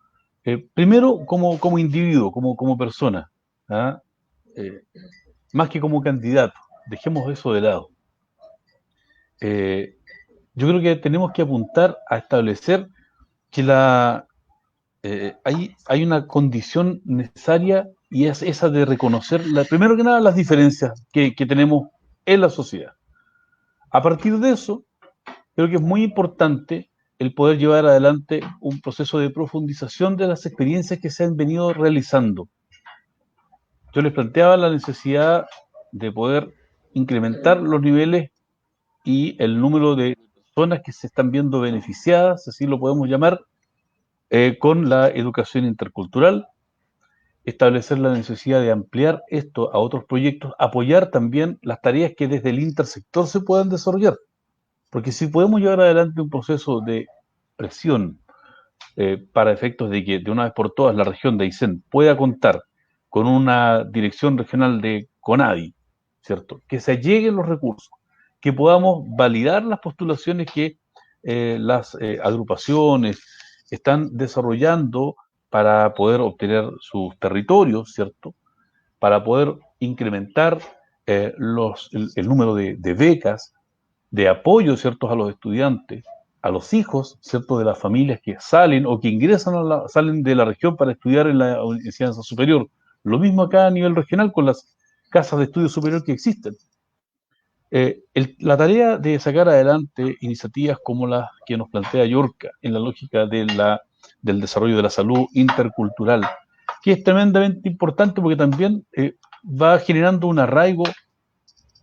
primero como individuo, como persona, ¿ah? Eh, más que como candidato. Dejemos eso de lado. Eh, yo creo que tenemos que apuntar a establecer que hay una condición necesaria y es esa de reconocer, primero que nada, las diferencias que tenemos en la sociedad. A partir de eso, creo que es muy importante el poder llevar adelante un proceso de profundización de las experiencias que se han venido realizando. Yo les planteaba la necesidad de poder incrementar los niveles y el número de personas que se están viendo beneficiadas, así lo podemos llamar, con la educación intercultural, establecer la necesidad de ampliar esto a otros proyectos, apoyar también las tareas que desde el intersector se puedan desarrollar. Porque si podemos llevar adelante un proceso de presión para efectos de que de una vez por todas la región de Aysén pueda contar con una dirección regional de CONADI, ¿cierto? Que se lleguen los recursos, que podamos validar las postulaciones que las agrupaciones están desarrollando para poder obtener sus territorios, ¿cierto? Para poder incrementar el número de becas, de apoyo, ¿cierto?, a los estudiantes, a los hijos, ¿cierto?, de las familias que salen o que ingresan salen de la región para estudiar en la enseñanza superior. Lo mismo acá a nivel regional con las casas de estudio superior que existen. La tarea de sacar adelante iniciativas como las que nos plantea Yorka en la lógica del desarrollo de la salud intercultural, que es tremendamente importante porque también va generando un arraigo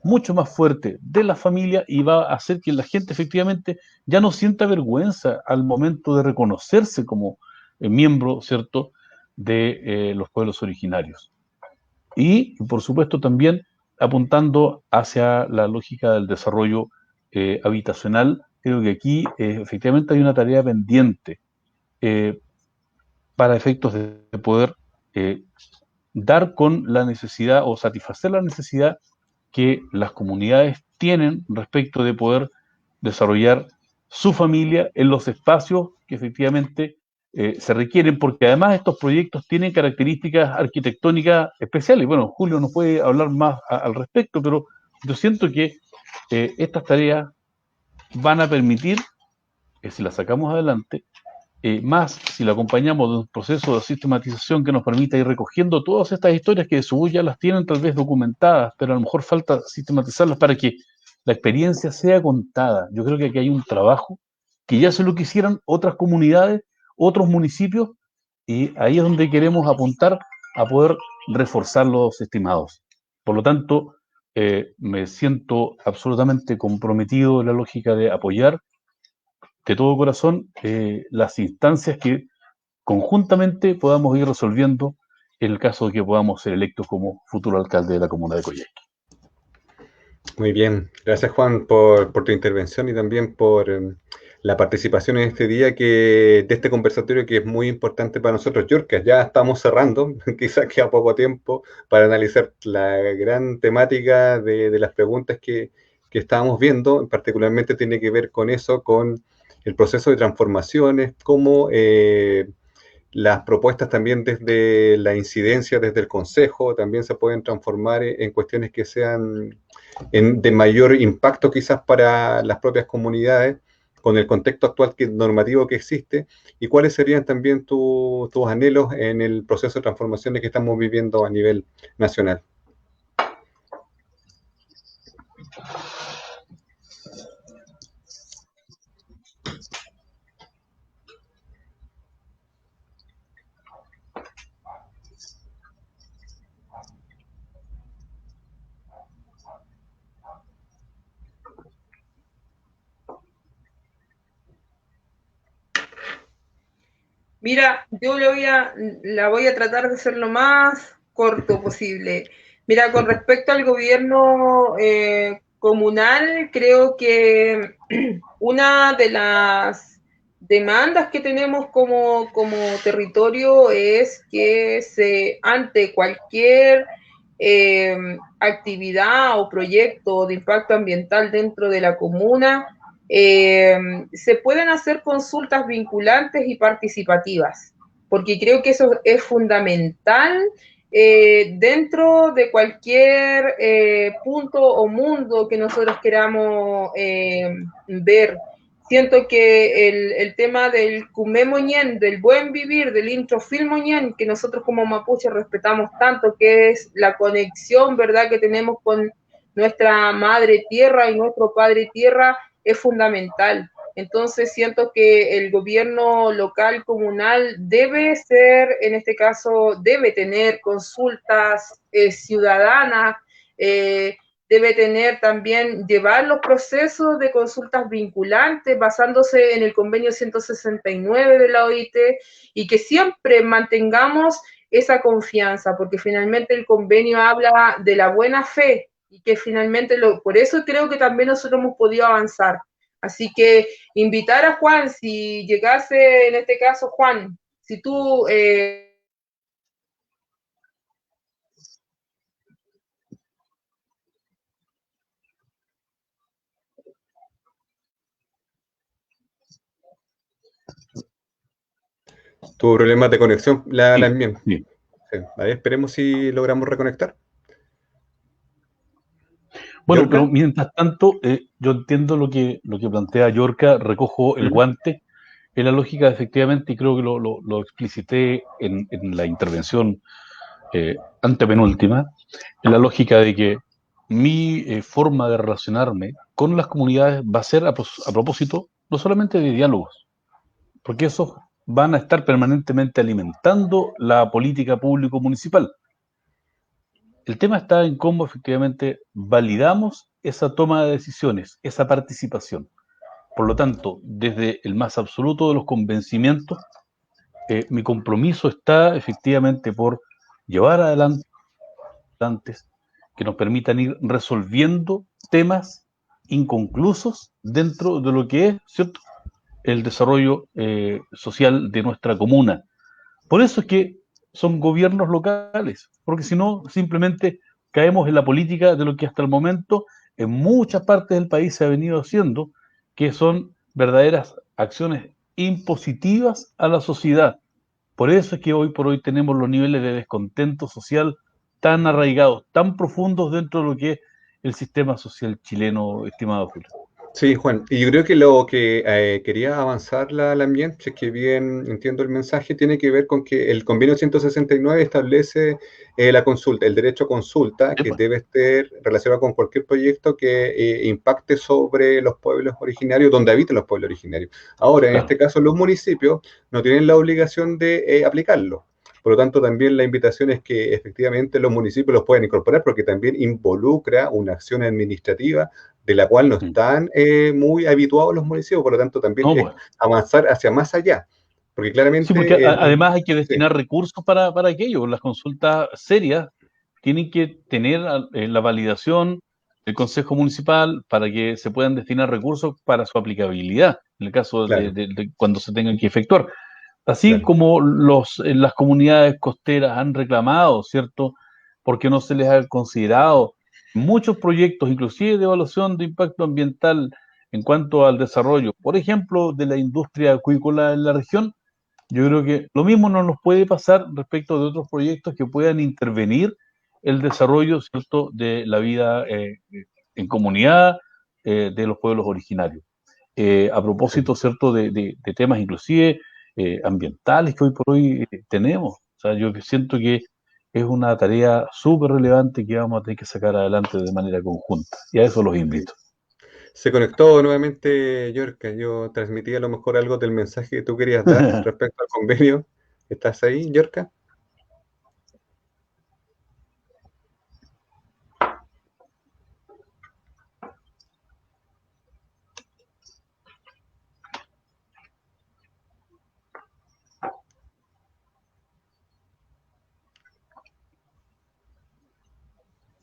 mucho más fuerte de la familia y va a hacer que la gente efectivamente ya no sienta vergüenza al momento de reconocerse como miembro, ¿cierto?, de los pueblos originarios. Y, por supuesto, también apuntando hacia la lógica del desarrollo habitacional, creo que aquí efectivamente hay una tarea pendiente eh, para efectos de poder dar con la necesidad o satisfacer la necesidad que las comunidades tienen respecto de poder desarrollar su familia en los espacios que efectivamente se requieren, porque además estos proyectos tienen características arquitectónicas especiales. Bueno, Julio nos puede hablar más al respecto, pero yo siento que estas tareas van a permitir, si las sacamos adelante, más si lo acompañamos de un proceso de sistematización que nos permita ir recogiendo todas estas historias que de su ya las tienen tal vez documentadas, pero a lo mejor falta sistematizarlas para que la experiencia sea contada. Yo creo que aquí hay un trabajo que ya se lo quisieran otras comunidades, otros municipios, y ahí es donde queremos apuntar a poder reforzar los estimados. Por lo tanto, me siento absolutamente comprometido en la lógica de apoyar de todo corazón las instancias que conjuntamente podamos ir resolviendo en el caso de que podamos ser electos como futuro alcalde de la comuna de Coyhaique. Muy bien, gracias Juan por tu intervención y también por la participación en este día de este conversatorio que es muy importante para nosotros, Yorka. Ya estamos cerrando, quizás queda poco tiempo para analizar la gran temática de las preguntas que estábamos viendo, particularmente tiene que ver con eso, con el proceso de transformaciones, cómo las propuestas también desde la incidencia, desde el Consejo, también se pueden transformar en cuestiones que sean de mayor impacto quizás para las propias comunidades, con el contexto actual normativo que existe, y cuáles serían también tus anhelos en el proceso de transformaciones que estamos viviendo a nivel nacional. Mira, la voy a tratar de hacer lo más corto posible. Mira, con respecto al gobierno comunal, creo que una de las demandas que tenemos como territorio es que ante cualquier actividad o proyecto de impacto ambiental dentro de la comuna, se pueden hacer consultas vinculantes y participativas, porque creo que eso es fundamental dentro de cualquier punto o mundo que nosotros queramos ver. Siento que el tema del Kumemoñen, del buen vivir, del introfilmoñen, que nosotros como mapuche respetamos tanto, que es la conexión, ¿verdad?, que tenemos con nuestra madre tierra y nuestro padre tierra, es fundamental. Entonces siento que el gobierno local, comunal, debe ser, en este caso, debe tener consultas ciudadanas, debe tener también, llevar los procesos de consultas vinculantes basándose en el convenio 169 de la OIT y que siempre mantengamos esa confianza, porque finalmente el convenio habla de la buena fe y que finalmente, por eso creo que también nosotros hemos podido avanzar. Así que invitar a Juan, si llegase en este caso, Juan, si tú... Tuvo problemas de conexión la Sí, también. sí. Sí. A ver, esperemos si logramos reconectar. Bueno, pero ¿Yorka? mientras tanto, yo entiendo lo que plantea Yorka, recojo el guante en la lógica, efectivamente, y creo que lo explicité en la intervención antepenúltima, en la lógica de que mi forma de relacionarme con las comunidades va a ser a propósito no solamente de diálogos, porque esos van a estar permanentemente alimentando la política público-municipal. El tema está en cómo efectivamente validamos esa toma de decisiones, esa participación. Por lo tanto, desde el más absoluto de los convencimientos, mi compromiso está efectivamente por llevar adelante que nos permitan ir resolviendo temas inconclusos dentro de lo que es, ¿cierto?, el desarrollo social de nuestra comuna. Por eso es que son gobiernos locales, porque si no, simplemente caemos en la política de lo que hasta el momento en muchas partes del país se ha venido haciendo, que son verdaderas acciones impositivas a la sociedad. Por eso es que hoy por hoy tenemos los niveles de descontento social tan arraigados, tan profundos dentro de lo que es el sistema social chileno, estimado Julio. Sí, Juan, y yo creo que lo que quería avanzar la ambiente, si es que bien entiendo el mensaje, tiene que ver con que el convenio 169 establece la consulta, el derecho a consulta, que Epa. debe estar relacionado con cualquier proyecto que impacte sobre los pueblos originarios, donde habitan los pueblos originarios. Ahora, en Claro. este caso, los municipios no tienen la obligación de aplicarlo. Por lo tanto, también la invitación es que efectivamente los municipios los puedan incorporar porque también involucra una acción administrativa de la cual no están muy habituados los municipios, por lo tanto también No, es pues. avanzar hacia más allá, porque Sí, porque claramente además hay que sí, destinar recursos para aquello. Las consultas serias tienen que tener la validación del Consejo Municipal para que se puedan destinar recursos para su aplicabilidad, en el caso claro, de cuando se tengan que efectuar. Así claro. como las comunidades costeras han reclamado, ¿cierto? Porque no se les ha considerado muchos proyectos, inclusive de evaluación de impacto ambiental en cuanto al desarrollo, por ejemplo, de la industria acuícola en la región. Yo creo que lo mismo no nos puede pasar respecto de otros proyectos que puedan intervenir el desarrollo, ¿cierto?, de la vida en comunidad de los pueblos originarios. A Sí. propósito, ¿cierto?, de temas inclusive ambientales que hoy por hoy tenemos. O sea, yo siento que es una tarea súper relevante que vamos a tener que sacar adelante de manera conjunta. Y a eso los Sí. invito. Se conectó nuevamente Yorka, yo transmití a lo mejor algo del mensaje que tú querías dar respecto al convenio. ¿Estás ahí, Yorka?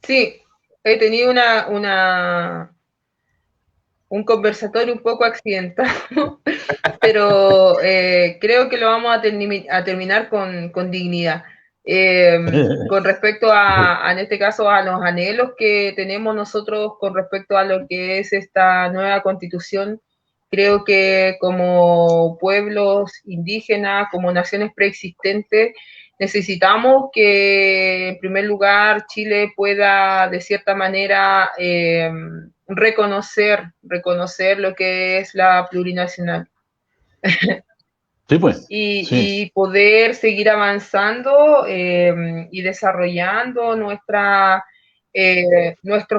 Sí, he tenido un conversatorio un poco accidentado, pero creo que lo vamos a terminar con dignidad. Con respecto en este caso, a los anhelos que tenemos nosotros con respecto a lo que es esta nueva constitución, creo que como pueblos indígenas, como naciones preexistentes, necesitamos que, en primer lugar, Chile pueda, de cierta manera, reconocer lo que es la plurinacional. Sí, pues, sí. Y poder seguir avanzando y desarrollando nuestros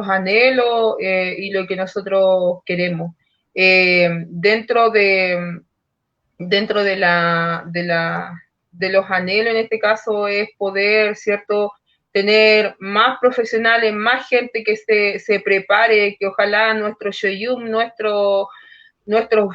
anhelos y lo que nosotros queremos. Dentro de los anhelos, en este caso, es poder, ¿cierto?, tener más profesionales, más gente que se prepare, que ojalá nuestro Shoyum, nuestros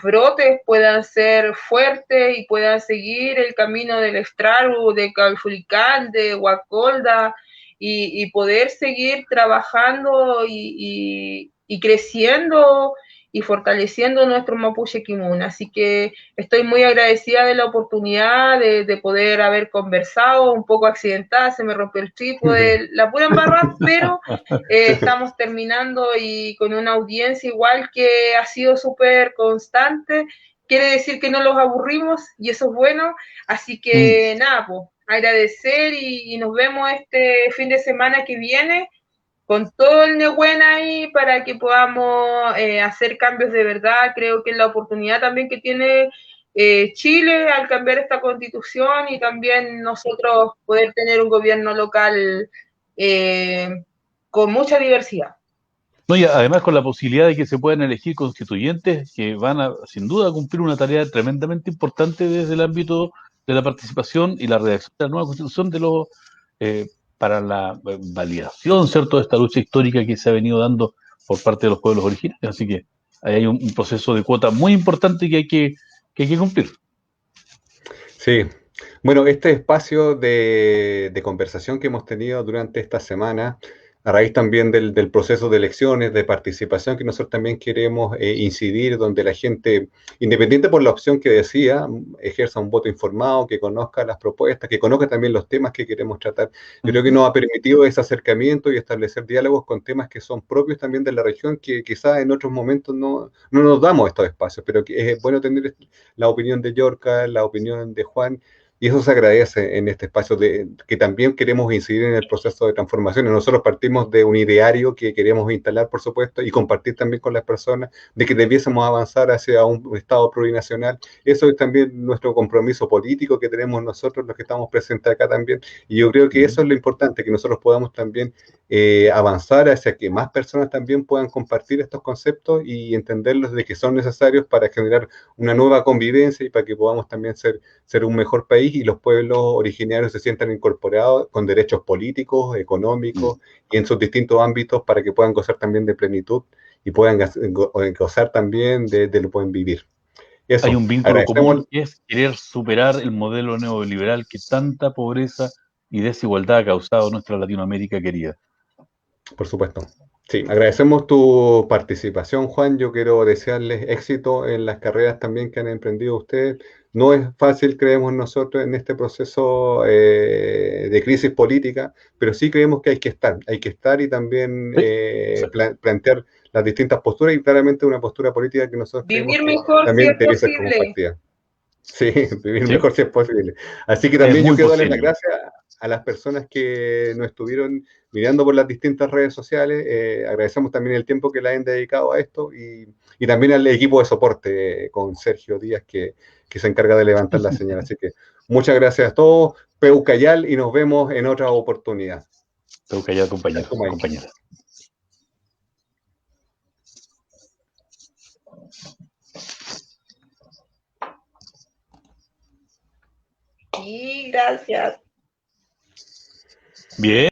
brotes puedan ser fuertes y puedan seguir el camino del Estraru, de Calfulicán, de Huacolda, y poder seguir trabajando y creciendo y fortaleciendo nuestro Mapuche Kimun. Así que estoy muy agradecida de la oportunidad de poder haber conversado, un poco accidentada, se me rompió el trípode, la pura embarrada, pero estamos terminando y con una audiencia igual que ha sido súper constante. Quiere decir que no los aburrimos y eso es bueno. Así que nada, pues agradecer y nos vemos este fin de semana que viene con todo el Nehuen ahí para que podamos hacer cambios de verdad. Creo que es la oportunidad también que tiene Chile al cambiar esta constitución y también nosotros poder tener un gobierno local con mucha diversidad. No, y además con la posibilidad de que se puedan elegir constituyentes que van a, sin duda, cumplir una tarea tremendamente importante desde el ámbito de la participación y la redacción de la nueva constitución eh, para la validación, ¿cierto?, de esta lucha histórica que se ha venido dando por parte de los pueblos originarios. Así que ahí hay un proceso de cuota muy importante que hay que cumplir. Sí, bueno, este espacio de conversación que hemos tenido durante esta semana, a raíz también del proceso de elecciones, de participación que nosotros también queremos incidir, donde la gente, independiente por la opción que decía, ejerza un voto informado, que conozca las propuestas, que conozca también los temas que queremos tratar. Yo creo que nos ha permitido ese acercamiento y establecer diálogos con temas que son propios también de la región, que quizás en otros momentos no nos damos estos espacios, pero que es bueno tener la opinión de Yorka, la opinión de Juan, y eso se agradece en este espacio que también queremos incidir en el proceso de transformación. Nosotros partimos de un ideario que queremos instalar, por supuesto, y compartir también con las personas, de que debiésemos avanzar hacia un Estado plurinacional. Eso es también nuestro compromiso político que tenemos nosotros, los que estamos presentes acá también. Y yo creo que eso es lo importante, que nosotros podamos también avanzar hacia que más personas también puedan compartir estos conceptos y entenderlos de que son necesarios para generar una nueva convivencia y para que podamos también ser un mejor país y los pueblos originarios se sientan incorporados con derechos políticos, económicos y en sus distintos ámbitos para que puedan gozar también de plenitud y puedan gozar también de lo buen vivir. Eso, Hay un vínculo agradecemos. común que es querer superar el modelo neoliberal que tanta pobreza y desigualdad ha causado nuestra Latinoamérica querida. Por supuesto. Sí, agradecemos tu participación, Juan. Yo quiero desearles éxito en las carreras también que han emprendido ustedes. No es fácil, creemos nosotros, en este proceso de crisis política, pero sí creemos que hay que estar y también Sí, plantear las distintas posturas y claramente una postura política que nosotros creemos Vivir que mejor si también es debe ser posible. compartida. Sí, vivir sí, mejor si es posible. Así que es también yo muy quiero darles las posible. gracias a las personas que nos estuvieron mirando por las distintas redes sociales. Agradecemos también el tiempo que le han dedicado a esto y también al equipo de soporte con Sergio Díaz que se encarga de levantar la señal. Así que muchas gracias a todos. Peucayal y nos vemos en otra oportunidad. Tengo que hallar compañeros, compañeras. Sí, gracias. Bien.